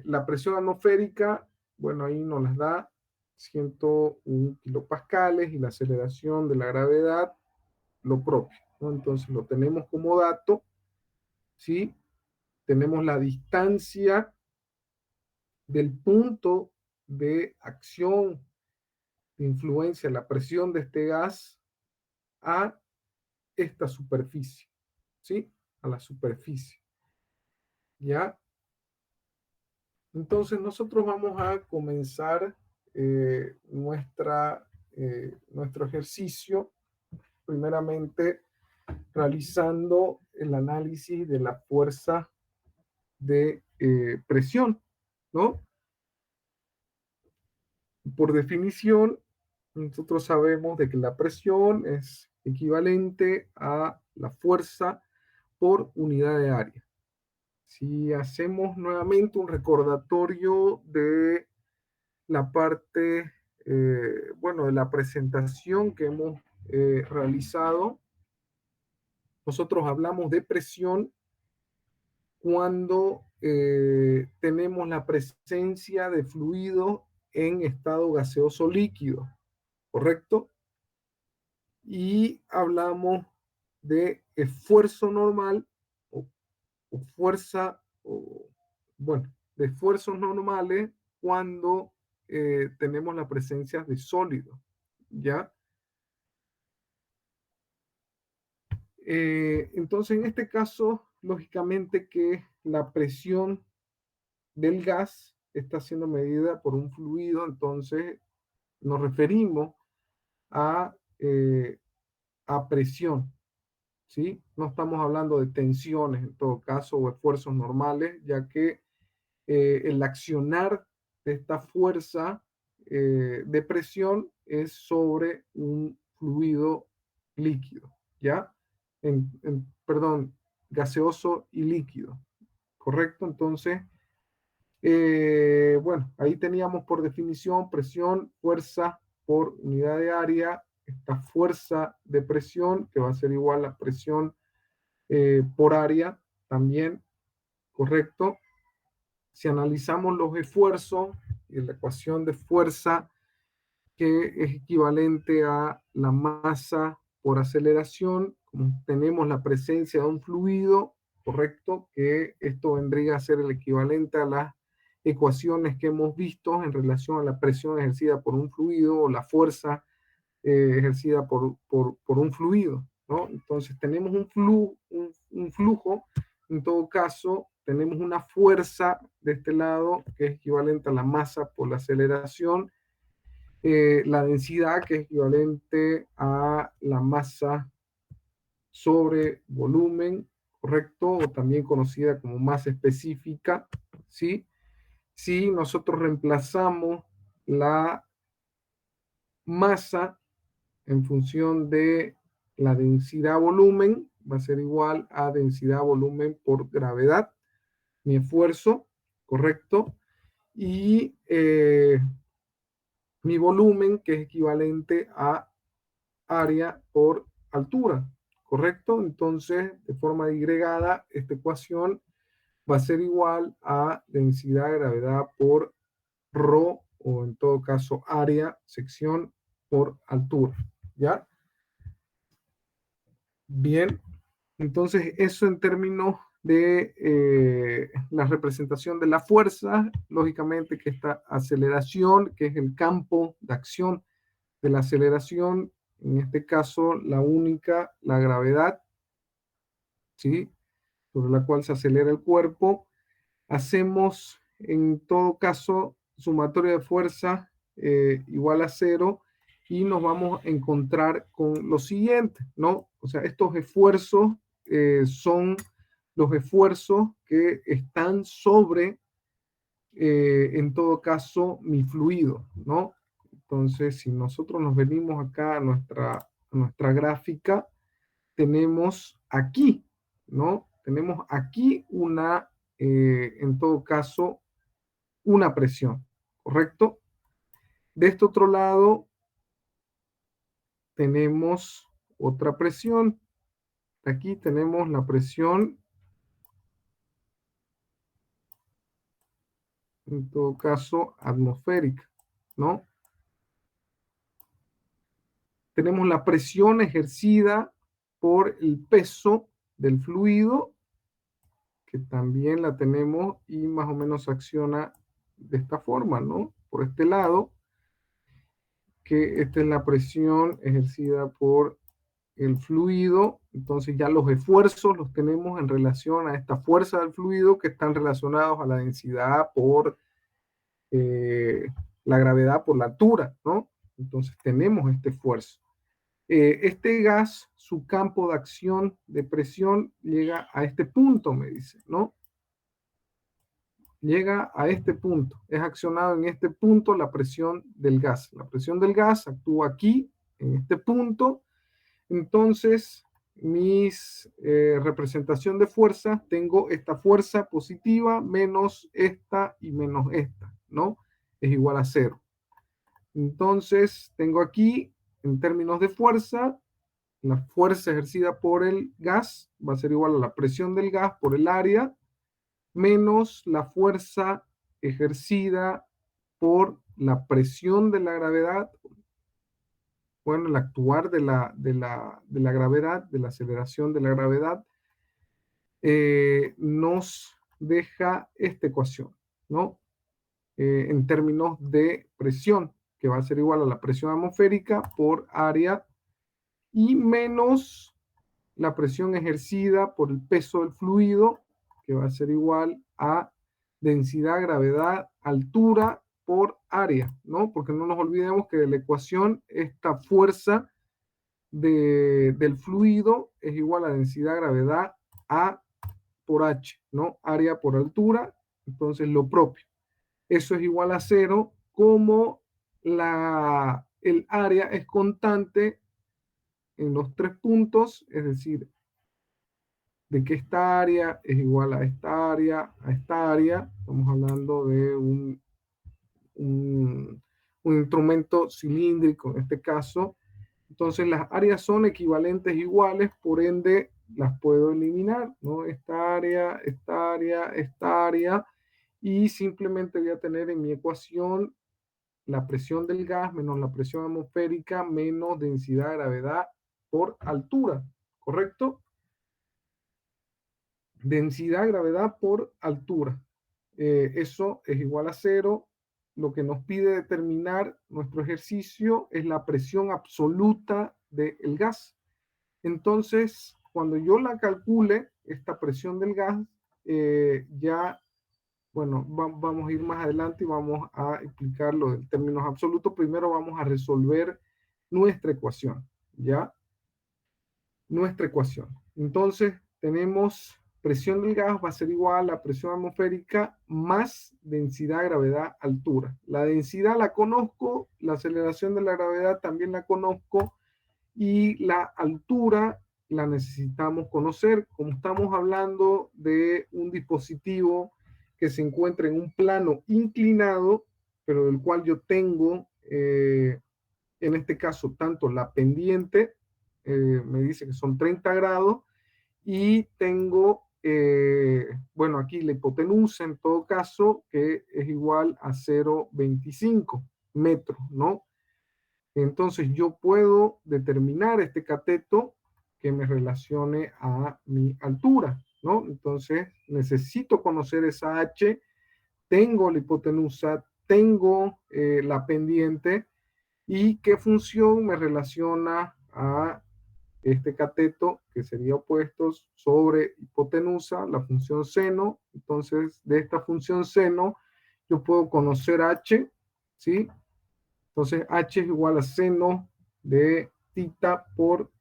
La presión atmosférica, bueno, ahí nos las da 101 kilopascales y la aceleración de la gravedad, lo propio, ¿no? Entonces lo tenemos como dato, ¿sí? Tenemos la distancia del punto de acción, de influencia, la presión de este gas a esta superficie, ¿sí? A la superficie, ¿ya? Entonces nosotros vamos a comenzar nuestro ejercicio, primeramente realizando el análisis de la fuerza de presión, ¿no? Por definición, nosotros sabemos de que la presión es equivalente a la fuerza por unidad de área. Si hacemos nuevamente un recordatorio de la parte, bueno, de la presentación que hemos realizado, nosotros hablamos de presión cuando tenemos la presencia de fluido en estado gaseoso líquido, ¿correcto? Y hablamos de esfuerzo normal o fuerza, bueno, de esfuerzos normales cuando tenemos la presencia de sólido, ¿ya? Entonces, en este caso, lógicamente que la presión del gas está siendo medida por un fluido, entonces nos referimos a, eh, a presión, ¿sí? No estamos hablando de tensiones en todo caso o esfuerzos normales, ya que el accionar de esta fuerza de presión es sobre un fluido líquido, ¿ya? Perdón, gaseoso y líquido, ¿correcto? Entonces, bueno, ahí teníamos por definición presión, fuerza por unidad de área, esta fuerza de presión que va a ser igual a presión por área también, ¿correcto? Si analizamos los esfuerzos y la ecuación de fuerza que es equivalente a la masa por aceleración, como tenemos la presencia de un fluido, ¿correcto? Que esto vendría a ser el equivalente a las ecuaciones que hemos visto en relación a la presión ejercida por un fluido o la fuerza ejercida por un fluido, ¿no? Entonces tenemos un flujo, en todo caso, tenemos una fuerza de este lado que es equivalente a la masa por la aceleración, la densidad que es equivalente a la masa sobre volumen, ¿correcto? O también conocida como masa específica, ¿sí? Si nosotros reemplazamos la masa en función de la densidad volumen, va a ser igual a densidad volumen por gravedad, mi esfuerzo, ¿correcto? Y mi volumen, que es equivalente a área por altura, ¿correcto? Entonces, de forma digregada, esta ecuación va a ser igual a densidad gravedad por ρ, o en todo caso área, sección por altura, ¿ya? Bien, entonces eso en términos de la representación de la fuerza, lógicamente que esta aceleración, que es el campo de acción de la aceleración, en este caso la única, la gravedad, ¿sí? Sobre la cual se acelera el cuerpo, hacemos en todo caso sumatoria de fuerza igual a cero y nos vamos a encontrar con lo siguiente, ¿no? O sea, estos esfuerzos son los esfuerzos que están sobre, en todo caso, mi fluido, ¿no? Entonces, si nosotros nos venimos acá a nuestra gráfica, tenemos aquí, ¿no? Tenemos aquí en todo caso, una presión, ¿correcto? De este otro lado tenemos otra presión. Aquí tenemos la presión, en todo caso, atmosférica, ¿no? Tenemos la presión ejercida por el peso del fluido, que también la tenemos y más o menos acciona de esta forma, ¿no? Por este lado, que esta es la presión ejercida por el fluido. Entonces ya los esfuerzos los tenemos en relación a esta fuerza del fluido que están relacionados a la densidad por eh, la gravedad por la altura, ¿no? Entonces tenemos este esfuerzo. Este gas, su campo de acción de presión llega a este punto, me dice, ¿no? Llega a este punto. Es accionado en este punto la presión del gas. La presión del gas actúa aquí, en este punto. Entonces, mis representación de fuerza, tengo esta fuerza positiva menos esta y menos esta, ¿no? Es igual a cero. Entonces, tengo aquí, en términos de fuerza, la fuerza ejercida por el gas va a ser igual a la presión del gas por el área menos la fuerza ejercida por la presión de la gravedad, bueno, el actuar de la gravedad, de la aceleración de la gravedad, nos deja esta ecuación, ¿no? En términos de presión, que va a ser igual a la presión atmosférica por área y menos la presión ejercida por el peso del fluido, que va a ser igual a densidad, gravedad, altura por área, ¿no? Porque no nos olvidemos que de la ecuación esta fuerza del fluido es igual a densidad, gravedad, A por H, ¿no? Área por altura, Entonces, lo propio. Eso es igual a cero, como el área es constante en los tres puntos, es decir, de que esta área es igual a esta área, a esta área. Estamos hablando de un, un instrumento cilíndrico en este caso. Entonces las áreas son equivalentes iguales, por ende las puedo eliminar, ¿no? Esta área, esta área, esta área, y simplemente voy a tener en mi ecuación la presión del gas menos la presión atmosférica menos densidad de gravedad por altura, ¿correcto? Densidad, gravedad por altura. Eso es igual a cero. Lo que nos pide determinar nuestro ejercicio es la presión absoluta del gas. Entonces, cuando yo la calcule, esta presión del gas, ya, bueno, vamos a ir más adelante y vamos a explicarlo en términos absolutos. Primero vamos a resolver nuestra ecuación, ¿ya? Nuestra ecuación. Entonces, tenemos presión del gas va a ser igual a presión atmosférica más densidad, gravedad, altura. La densidad la conozco, la aceleración de la gravedad también la conozco, y la altura la necesitamos conocer. Como estamos hablando de un dispositivo que se encuentra en un plano inclinado, pero del cual yo tengo, en este caso, tanto la pendiente, me dice que son 30 grados, y tengo, bueno, aquí la hipotenusa en todo caso, que es igual a 0,25 metros, ¿no? Entonces yo puedo determinar este cateto que me relacione a mi altura, ¿no? Entonces necesito conocer esa H, tengo la hipotenusa, tengo la pendiente, y qué función me relaciona a este cateto, que sería opuestos sobre hipotenusa, la función seno. Entonces, de esta función seno, yo puedo conocer H, ¿sí? Entonces, H es igual a seno de tita por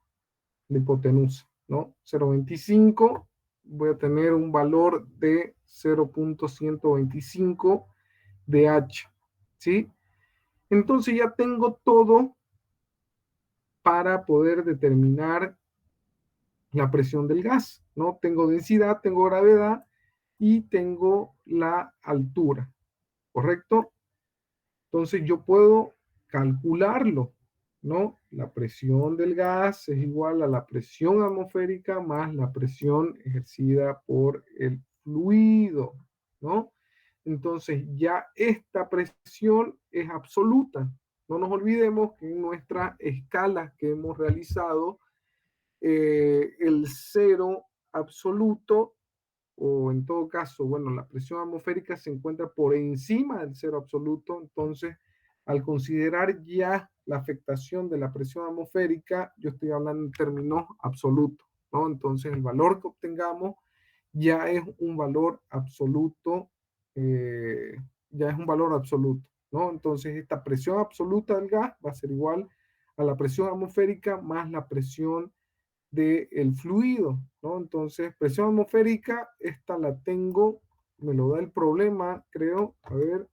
la hipotenusa, ¿no? 0,25, voy a tener un valor de 0,125 de H, ¿sí? Entonces ya tengo todo para poder determinar la presión del gas, ¿no? Tengo densidad, tengo gravedad y tengo la altura, ¿correcto? Entonces yo puedo calcularlo, ¿no? La presión del gas es igual a la presión atmosférica más la presión ejercida por el fluido, ¿no? Entonces ya esta presión es absoluta. No nos olvidemos que en nuestra escala que hemos realizado, el cero absoluto, o en todo caso, bueno, la presión atmosférica se encuentra por encima del cero absoluto. Entonces, al considerar ya la afectación de la presión atmosférica, yo estoy hablando en términos absolutos, ¿no? Entonces, el valor que obtengamos ya es un valor absoluto, ya es un valor absoluto, ¿no? Entonces, esta presión absoluta del gas va a ser igual a la presión atmosférica más la presión del fluido, ¿no? Entonces, presión atmosférica, esta la tengo, me lo da el problema, creo, a ver,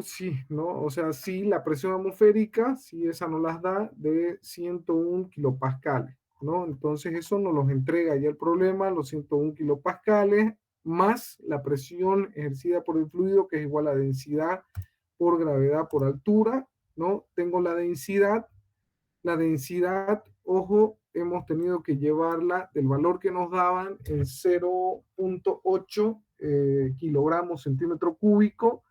sí, ¿no? O sea, sí, la presión atmosférica, sí, esa nos las da de 101 kilopascales, ¿no? Entonces, eso nos los entrega ya el problema, los 101 kilopascales, más la presión ejercida por el fluido, que es igual a densidad por gravedad por altura, ¿no? Tengo la densidad, ojo, hemos tenido que llevarla del valor que nos daban en 0,8 kilogramos centímetro cúbico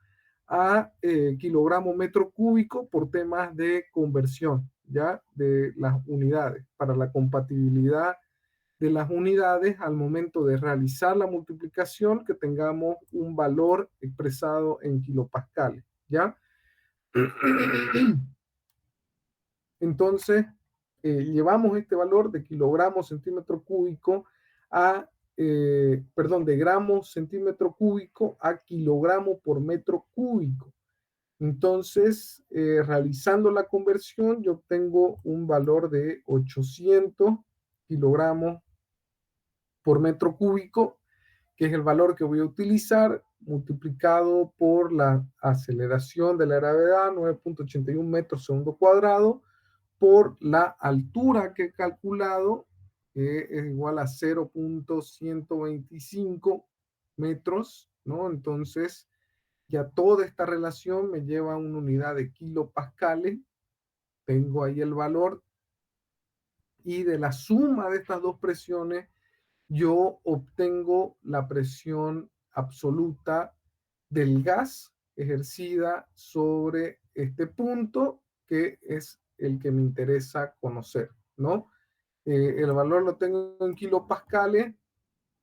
a kilogramo metro cúbico por temas de conversión, ¿ya? De las unidades, para la compatibilidad de las unidades al momento de realizar la multiplicación, que tengamos un valor expresado en kilopascales, ¿ya? Entonces, llevamos este valor de kilogramos centímetro cúbico a, perdón, de gramos centímetro cúbico a kilogramo por metro cúbico. Entonces, realizando la conversión, yo obtengo un valor de 800 kilogramos por metro cúbico, que es el valor que voy a utilizar, multiplicado por la aceleración de la gravedad, 9.81 metros segundo cuadrado, por la altura que he calculado, que es igual a 0.125 metros, ¿no? Entonces, ya toda esta relación me lleva a una unidad de kilopascales. Tengo ahí el valor, y de la suma de estas dos presiones yo obtengo la presión absoluta del gas ejercida sobre este punto, que es el que me interesa conocer, ¿no? El valor lo tengo en kilopascales,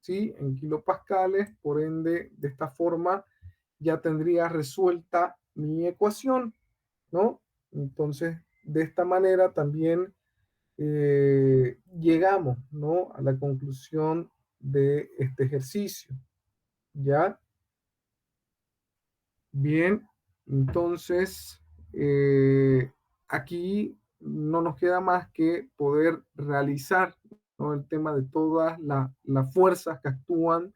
¿sí? En kilopascales, por ende, de esta forma ya tendría resuelta mi ecuación, ¿no? Entonces, de esta manera también llegamos, ¿no?, a la conclusión de este ejercicio. ¿Ya? Bien, entonces aquí no nos queda más que poder realizar, ¿no?, el tema de todas las fuerzas que actúan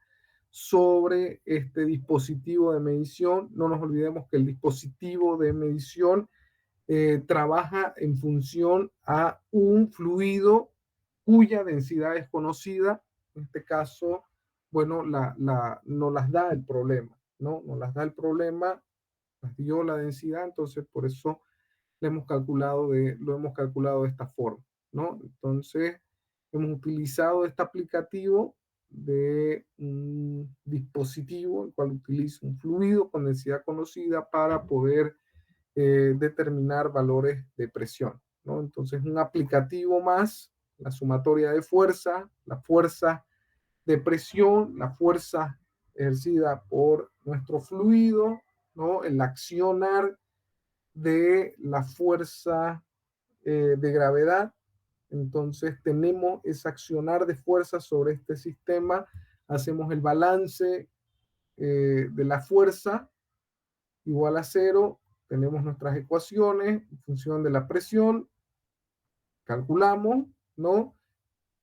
sobre este dispositivo de medición. No nos olvidemos que el dispositivo de medición trabaja en función a un fluido cuya densidad es conocida. En este caso, bueno, no las da el problema, ¿no? Nos las da el problema, las dio la densidad, entonces por eso lo hemos calculado de esta forma, ¿no? Entonces, hemos utilizado este aplicativo de un dispositivo, el cual utiliza un fluido con densidad conocida para poder determinar valores de presión, ¿no? Entonces, un aplicativo más, la sumatoria de fuerza, la fuerza de presión, la fuerza ejercida por nuestro fluido, ¿no? El accionar de la fuerza de gravedad. Entonces, tenemos ese accionar de fuerza sobre este sistema, hacemos el balance de la fuerza igual a cero, tenemos nuestras ecuaciones en función de la presión, calculamos, ¿no?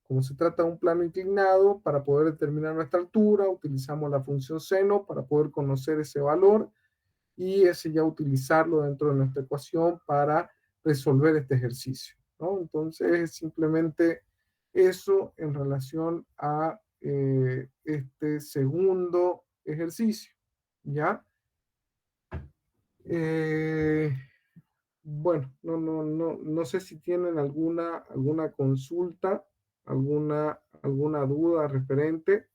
Como se trata de un plano inclinado, para poder determinar nuestra altura, utilizamos la función seno para poder conocer ese valor y ese ya utilizarlo dentro de nuestra ecuación para resolver este ejercicio, ¿no? Entonces, simplemente eso en relación a este segundo ejercicio, ¿ya? Eh, Bueno, no sé si tienen alguna consulta, alguna duda referente.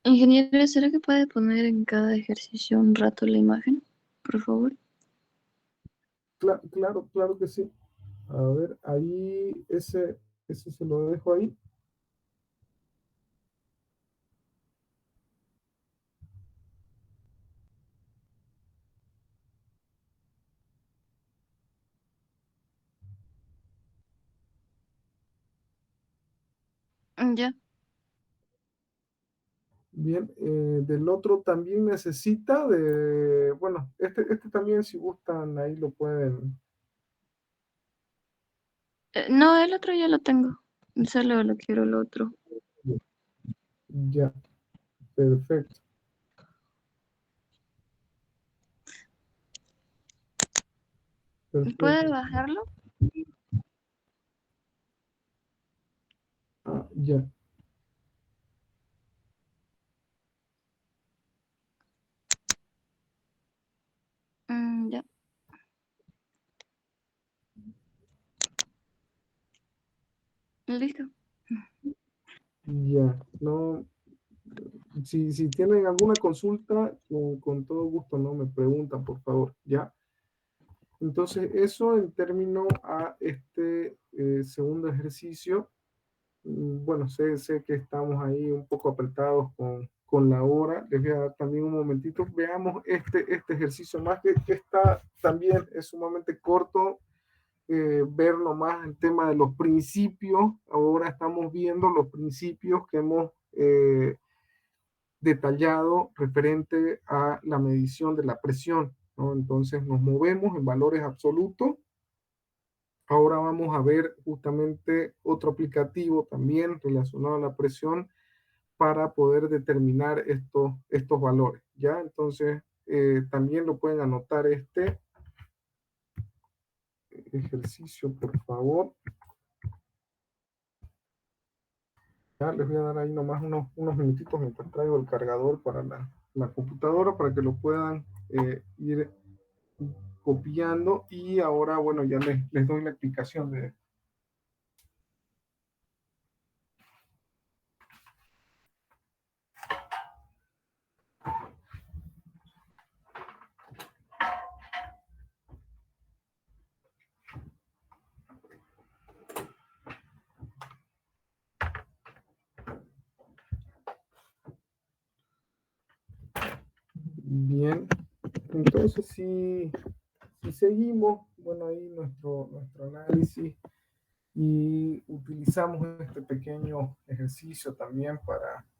Ingeniero, ¿será que puede poner en cada ejercicio un rato la imagen? Por favor. Claro que sí. A ver, ahí ese se lo dejo ahí. Ya. Bien, del otro también necesita bueno, este también si gustan ahí lo pueden. No, el otro ya lo tengo. Solo lo quiero el otro. Ya, perfecto, ¿Puede perfecto. bajarlo? Ah, ya, Ya. Listo. ya. No, si tienen alguna consulta, con todo gusto, ¿no? Me preguntan, por favor, ¿ya? Entonces, eso en términos a este segundo ejercicio. Bueno, sé que estamos ahí un poco apretados con la hora. Les voy a dar también un momentito. Veamos este ejercicio más que está también es sumamente corto. Ver nomás el tema de los principios. Ahora estamos viendo los principios que hemos detallado referente a la medición de la presión, ¿no? Entonces nos movemos en valores absolutos, Ahora vamos a ver justamente otro aplicativo también relacionado a la presión para poder determinar estos valores, ¿ya? Entonces, también lo pueden anotar este ejercicio, por favor. Ya les voy a dar ahí nomás unos minutitos mientras traigo el cargador para la computadora para que lo puedan ir copiando y ahora, bueno, ya les doy la explicación de. Bien, entonces si seguimos, bueno, ahí nuestro análisis y utilizamos este pequeño ejercicio también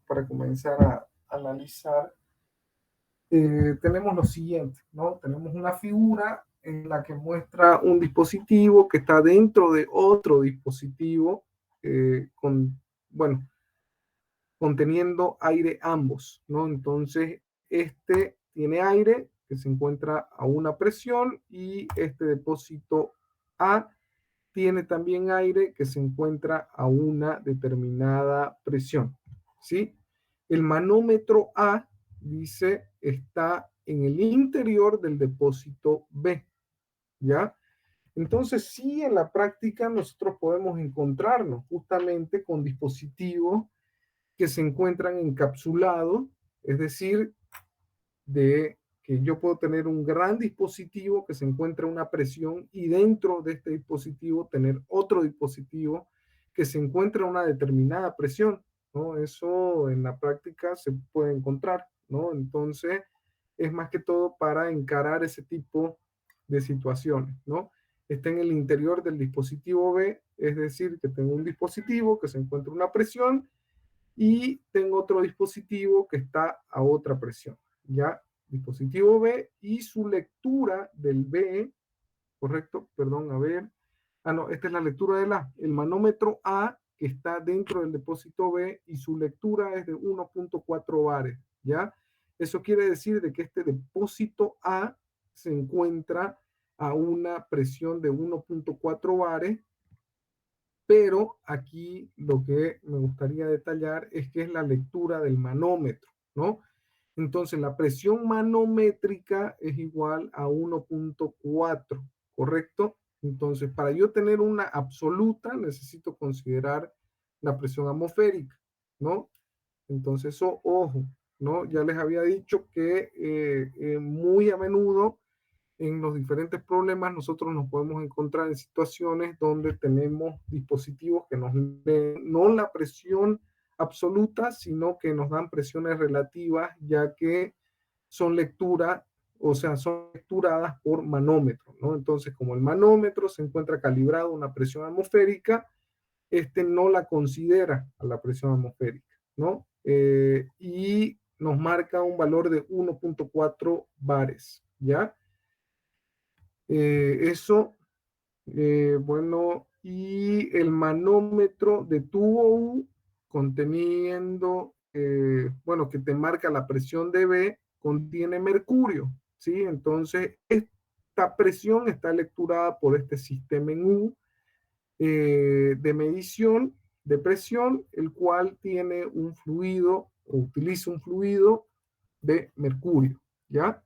para comenzar a analizar, tenemos lo siguiente, ¿no? Tenemos una figura en la que muestra un dispositivo que está dentro de otro dispositivo bueno, conteniendo aire ambos, ¿no? Entonces, este tiene aire que se encuentra a una presión y este depósito A tiene también aire que se encuentra a una determinada presión, ¿sí? El manómetro A, dice, está en el interior del depósito B, ¿ya? Entonces, sí, en la práctica nosotros podemos encontrarnos justamente con dispositivos que se encuentran encapsulados, es decir, de que yo puedo tener un gran dispositivo que se encuentra a una presión y dentro de este dispositivo tener otro dispositivo que se encuentra a una determinada presión, ¿no? Eso en la práctica se puede encontrar, ¿no? Entonces, es más que todo para encarar ese tipo de situaciones, ¿no? Está en el interior del dispositivo B, es decir, que tengo un dispositivo que se encuentra a una presión y tengo otro dispositivo que está a otra presión, ¿ya? Dispositivo B y su lectura del B, correcto, perdón, a ver. Ah, no, esta es la lectura de el manómetro A que está dentro del depósito B y su lectura es de 1.4 bares, ¿ya? Eso quiere decir de que este depósito A se encuentra a una presión de 1.4 bares, pero aquí lo que me gustaría detallar es que es la lectura del manómetro, ¿no? Entonces, la presión manométrica es igual a 1.4, ¿correcto? Entonces, para yo tener una absoluta, necesito considerar la presión atmosférica, ¿no? Entonces, eso, ojo, ¿no? Ya les había dicho que muy a menudo en los diferentes problemas nosotros nos podemos encontrar en situaciones donde tenemos dispositivos que nos leen no la presión absoluta, sino que nos dan presiones relativas, ya que son lectura, o sea, son lecturadas por manómetro, ¿no? Entonces, como el manómetro se encuentra calibrado a una presión atmosférica, este no la considera a la presión atmosférica, ¿no? Y nos marca un valor de 1.4 bares, ¿ya? Eso, bueno, y el manómetro de tubo U conteniendo, bueno, que te marca la presión de B, contiene mercurio, ¿sí? Entonces, esta presión está lecturada por este sistema en U de medición de presión, el cual tiene un fluido o utiliza un fluido de mercurio, ¿ya?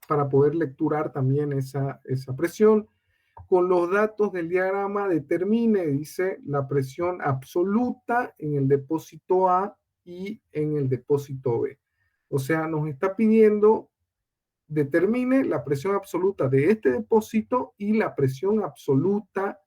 Para poder lecturar también esa presión. Con los datos del diagrama determine, dice, la presión absoluta en el depósito A y en el depósito B. O sea, nos está pidiendo determine la presión absoluta de este depósito y la presión absoluta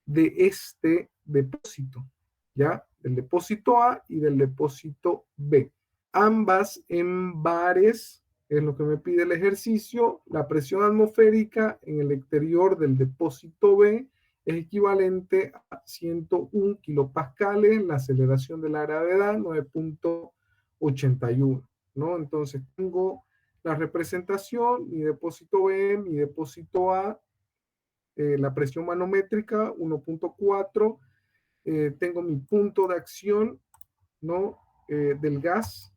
de este depósito, ¿ya? Del depósito A y del depósito B. Ambas en bares es lo que me pide el ejercicio. La presión atmosférica en el exterior del depósito B es equivalente a 101 kilopascales, la aceleración de la gravedad 9.81, ¿no? Entonces tengo la representación, mi depósito B, mi depósito A, la presión manométrica 1.4, tengo mi punto de acción, ¿no? Del gas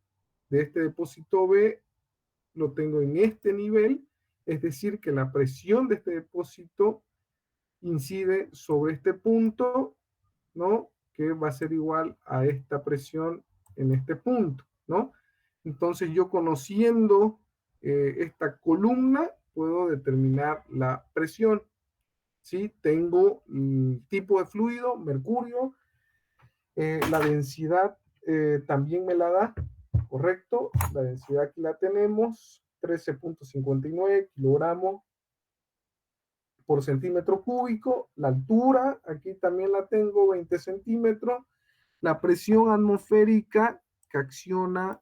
de este depósito B, lo tengo en este nivel, es decir, que la presión de este depósito incide sobre este punto, ¿no? Que va a ser igual a esta presión en este punto, ¿no? Entonces yo conociendo esta columna puedo determinar la presión, ¿sí? Tengo el tipo de fluido, mercurio, la densidad también me la da, ¿correcto? La densidad aquí la tenemos, 13.59 kilogramos por centímetro cúbico. La altura, aquí también la tengo, 20 centímetros. La presión atmosférica que acciona,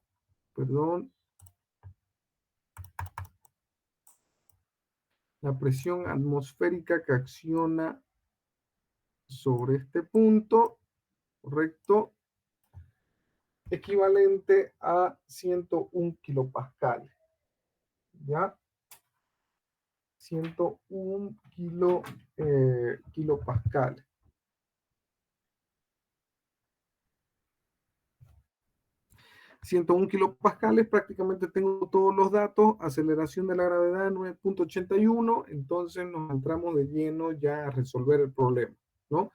perdón, la presión atmosférica que acciona sobre este punto, ¿correcto? Equivalente a 101 kilopascales, ¿ya? 101 kilopascales. 101 kilopascales, prácticamente tengo todos los datos, aceleración de la gravedad 9.81, entonces nos entramos de lleno ya a resolver el problema, ¿no?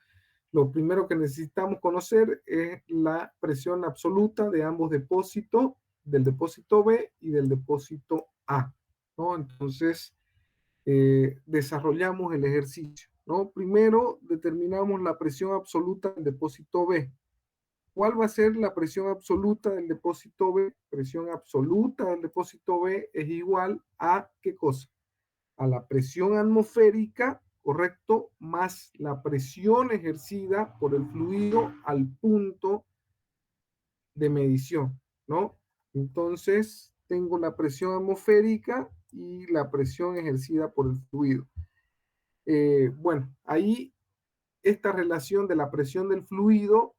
Lo primero que necesitamos conocer es la presión absoluta de ambos depósitos, del depósito B y del depósito A, ¿no? Entonces, desarrollamos el ejercicio, ¿no? Primero determinamos la presión absoluta del depósito B. ¿Cuál va a ser la presión absoluta del depósito B? Presión absoluta del depósito B es igual a, ¿qué cosa? A la presión atmosférica, ¿correcto? Más la presión ejercida por el fluido al punto de medición, ¿no? Entonces, tengo la presión atmosférica y la presión ejercida por el fluido. Bueno, ahí esta relación de la presión del fluido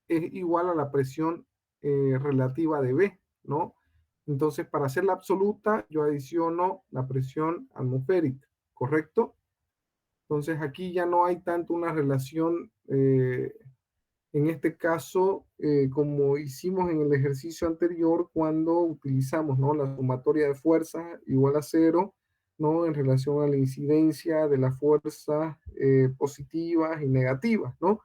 es igual a la presión relativa de B, ¿no? Entonces, para hacerla absoluta, yo adiciono la presión atmosférica, ¿correcto? Entonces, aquí ya no hay tanto una relación, en este caso, como hicimos en el ejercicio anterior, cuando utilizamos, ¿no? La sumatoria de fuerzas igual a cero, ¿no? En relación a la incidencia de las fuerzas positivas y negativas, ¿no?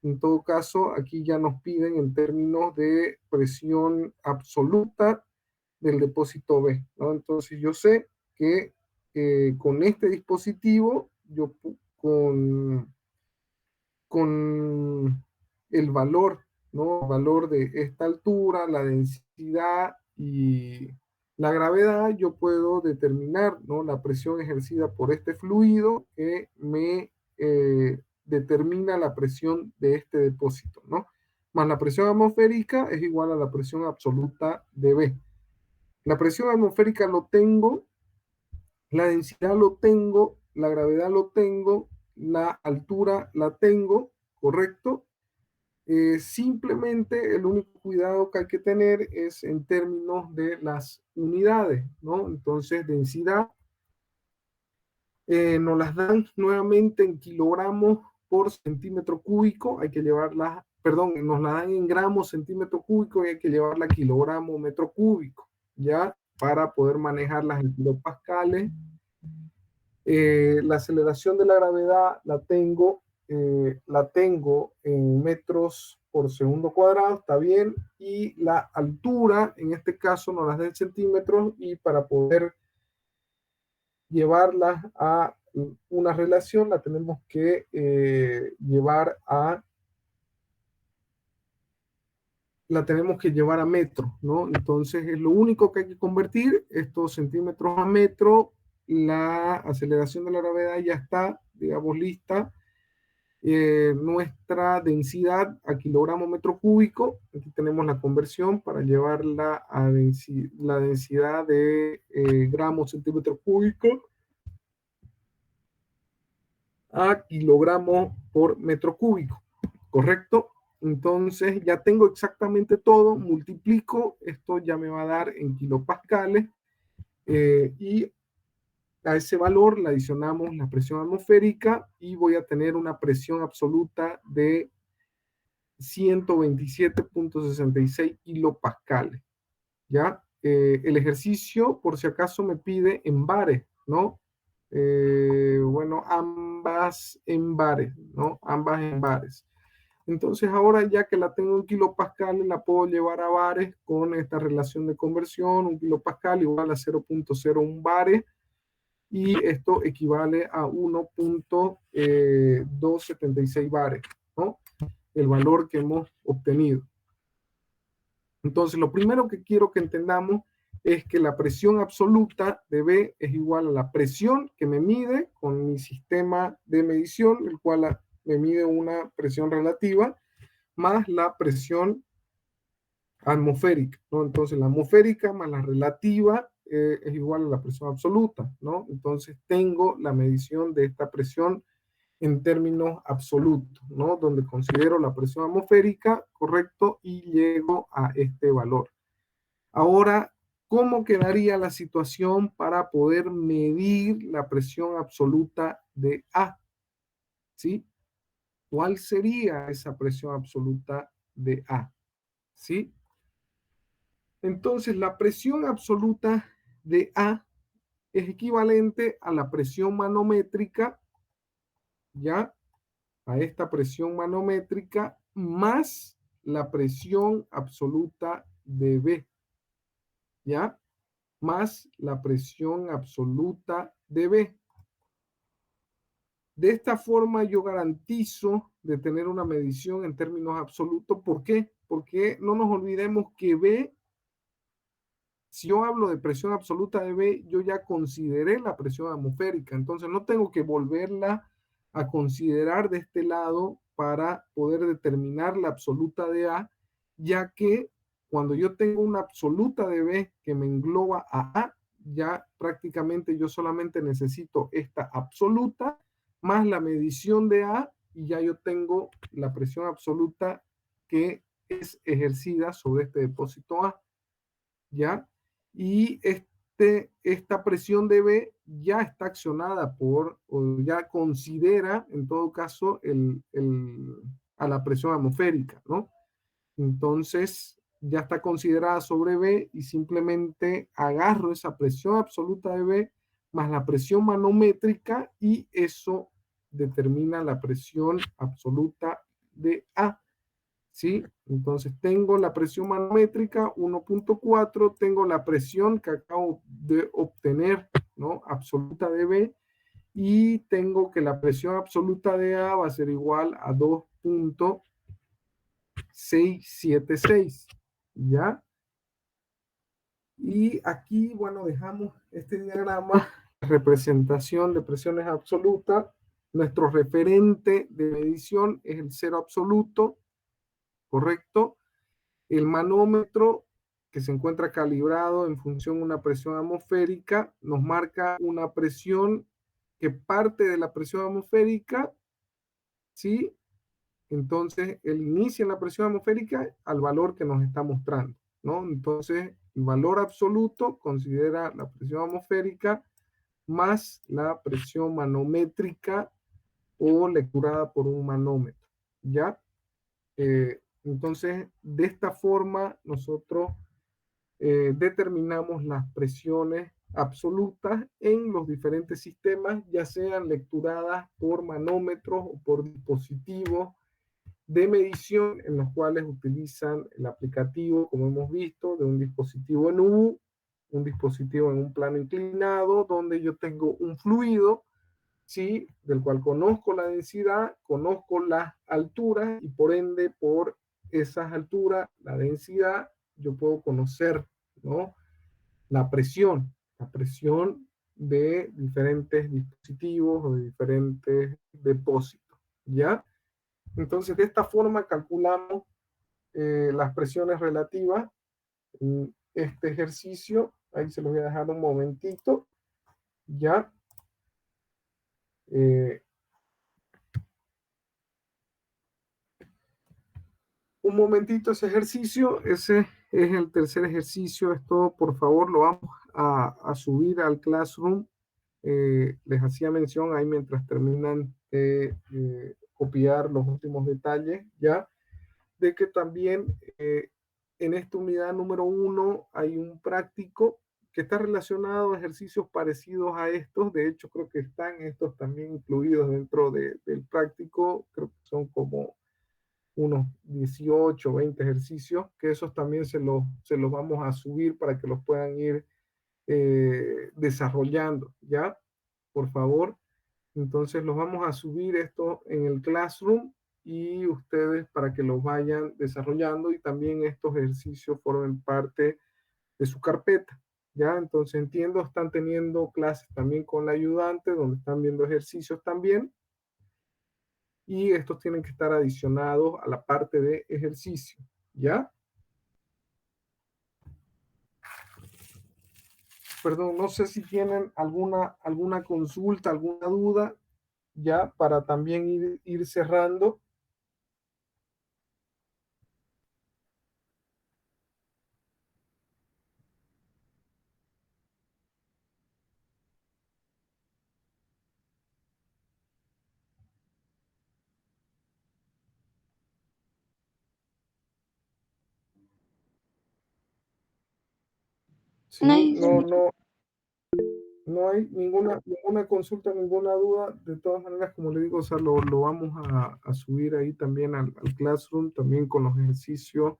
En todo caso, aquí ya nos piden en términos de presión absoluta del depósito B, ¿no? Entonces yo sé que con este dispositivo, con el valor, ¿no? El valor de esta altura, la densidad y la gravedad, yo puedo determinar, ¿no? La presión ejercida por este fluido que me determina la presión de este depósito, ¿no? Más la presión atmosférica es igual a la presión absoluta de B. La presión atmosférica lo tengo, la densidad lo tengo, la gravedad lo tengo, la altura la tengo, ¿correcto? Simplemente el único cuidado que hay que tener es en términos de las unidades, ¿no? Entonces, densidad nos las dan nuevamente en kilogramos por centímetro cúbico, hay que llevarla, perdón, nos la dan en gramos centímetro cúbico y hay que llevarla a kilogramo metro cúbico, ¿ya? Para poder manejarlas en kilopascales. La aceleración de la gravedad la tengo en metros por segundo cuadrado, está bien, y la altura, en este caso, nos las da en centímetros, y para poder llevarla a una relación, la tenemos que llevar a metro, ¿no? Entonces es lo único que hay que convertir, estos centímetros a metro, la aceleración de la gravedad ya está, digamos, lista. Nuestra densidad a kilogramo metro cúbico, aquí tenemos la conversión para llevarla a la densidad de gramos centímetro cúbico a kilogramo por metro cúbico, ¿correcto? Entonces ya tengo exactamente todo, multiplico, esto ya me va a dar en kilopascales y a ese valor le adicionamos la presión atmosférica y voy a tener una presión absoluta de 127.66 kilopascales, ¿ya? El ejercicio, por si acaso, me pide en bares, ¿no? Bueno, ambas en bares, ¿no? Ambas en bares. Entonces ahora ya que la tengo en kilopascales, la puedo llevar a bares con esta relación de conversión, un kilopascal igual a 0.01 bares, y esto equivale a 1.276 bares, ¿no? El valor que hemos obtenido. Entonces, lo primero que quiero que entendamos es que la presión absoluta de B es igual a la presión que me mide con mi sistema de medición, el cual me mide una presión relativa, más la presión atmosférica, ¿no? Entonces, la atmosférica más la relativa es igual a la presión absoluta, ¿no? Entonces, tengo la medición de esta presión en términos absolutos, ¿no? Donde considero la presión atmosférica, correcto, y llego a este valor. Ahora, ¿cómo quedaría la situación para poder medir la presión absoluta de A? ¿Sí? ¿Cuál sería esa presión absoluta de A? ¿Sí? Entonces, la presión absoluta de A es equivalente a la presión manométrica, ¿ya? A esta presión manométrica más la presión absoluta de B, ¿ya? Más la presión absoluta de B. De esta forma yo garantizo de tener una medición en términos absolutos. ¿Por qué? Porque no nos olvidemos que B, si yo hablo de presión absoluta de B, yo ya consideré la presión atmosférica, entonces no tengo que volverla a considerar de este lado para poder determinar la absoluta de A, ya que cuando yo tengo una absoluta de B que me engloba a, ya prácticamente yo solamente necesito esta absoluta más la medición de A y ya yo tengo la presión absoluta que es ejercida sobre este depósito A, ¿ya? Y esta presión de B ya está accionada o ya considera, en todo caso, a la presión atmosférica, ¿no? Entonces, ya está considerada sobre B y simplemente agarro esa presión absoluta de B más la presión manométrica y eso determina la presión absoluta de A. ¿Sí? Entonces tengo la presión manométrica 1.4, tengo la presión que acabo de obtener, ¿no? Absoluta de B, y tengo que la presión absoluta de A va a ser igual a 2.676, ¿ya? Y aquí, bueno, dejamos este diagrama de representación de presiones absolutas. Nuestro referente de medición es el cero absoluto, ¿correcto? El manómetro, que se encuentra calibrado en función de una presión atmosférica, nos marca una presión que parte de la presión atmosférica, ¿sí? Entonces, él inicia en la presión atmosférica al valor que nos está mostrando, ¿no? Entonces, el valor absoluto considera la presión atmosférica más la presión manométrica o lecturada por un manómetro, ¿ya? Entonces, de esta forma, nosotros determinamos las presiones absolutas en los diferentes sistemas, ya sean lecturadas por manómetros o por dispositivos de medición en los cuales utilizan el aplicativo, como hemos visto, de un dispositivo en U, un dispositivo en un plano inclinado, donde yo tengo un fluido, ¿sí? Del cual conozco la densidad, conozco las alturas y por ende por esas alturas, la densidad, yo puedo conocer, ¿no? La presión de diferentes dispositivos o de diferentes depósitos, ¿ya? Entonces, de esta forma calculamos las presiones relativas en este ejercicio. Ahí se los voy a dejar un momentito, ¿ya? Eh, un momentito ese ejercicio, ese es el tercer ejercicio. Esto, por favor, lo vamos a subir al Classroom les hacía mención ahí mientras terminan de copiar los últimos detalles, ya, de que también en esta unidad número 1 hay un práctico que está relacionado a ejercicios parecidos a estos. De hecho, creo que están estos también incluidos dentro del práctico. Creo que son como unos 18 o 20 ejercicios, que esos también se los vamos a subir para que los puedan ir desarrollando, ¿ya? Por favor. Entonces los vamos a subir esto en el Classroom y ustedes para que los vayan desarrollando y también estos ejercicios formen parte de su carpeta. ¿Ya? Entonces entiendo, están teniendo clases también con la ayudante, donde están viendo ejercicios también, y estos tienen que estar adicionados a la parte de ejercicio. ¿Ya? Perdón, no sé si tienen alguna consulta, alguna duda, ya para también ir cerrando. No Sí, hay, no hay ninguna consulta, ninguna duda. De todas maneras, como le digo, o sea, lo vamos a subir ahí también al Classroom, también con los ejercicios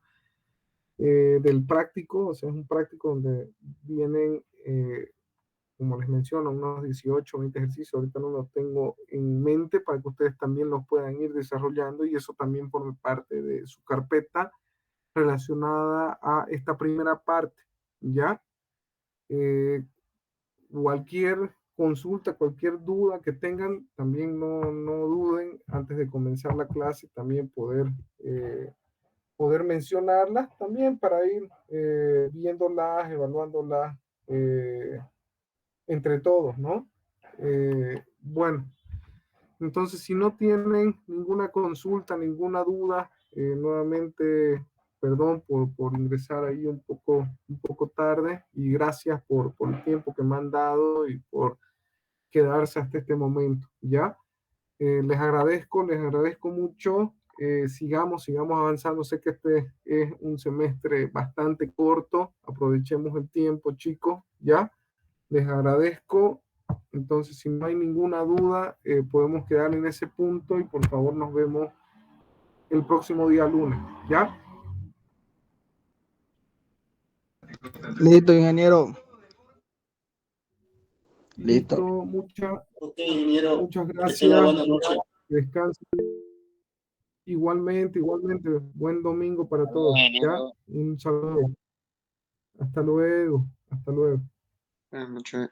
del práctico. O sea, es un práctico donde vienen, como les menciono, unos 18 o 20 ejercicios. Ahorita no los tengo en mente para que ustedes también los puedan ir desarrollando y eso también forme parte de su carpeta relacionada a esta primera parte, ¿ya? Eh, Cualquier consulta, cualquier duda que tengan, también no duden antes de comenzar la clase, también poder mencionarlas también para ir viéndolas, evaluándolas entre todos, ¿no? Bueno, entonces si no tienen ninguna consulta, ninguna duda, nuevamente, perdón por ingresar ahí un poco tarde y gracias por el tiempo que me han dado y por quedarse hasta este momento, ¿ya? Les agradezco mucho. Sigamos avanzando. Sé que este es un semestre bastante corto. Aprovechemos el tiempo, chicos, ¿ya? Les agradezco. Entonces, si no hay ninguna duda, podemos quedar en ese punto y por favor nos vemos el próximo día lunes, ¿ya? Listo, ingeniero. Listo, Listo. Ok, ingeniero, muchas que tenga gracias. buena noche. Descansen. Igualmente, buen domingo para todos, ¿ya? Un saludo. Hasta luego, hasta luego. Buenas noches.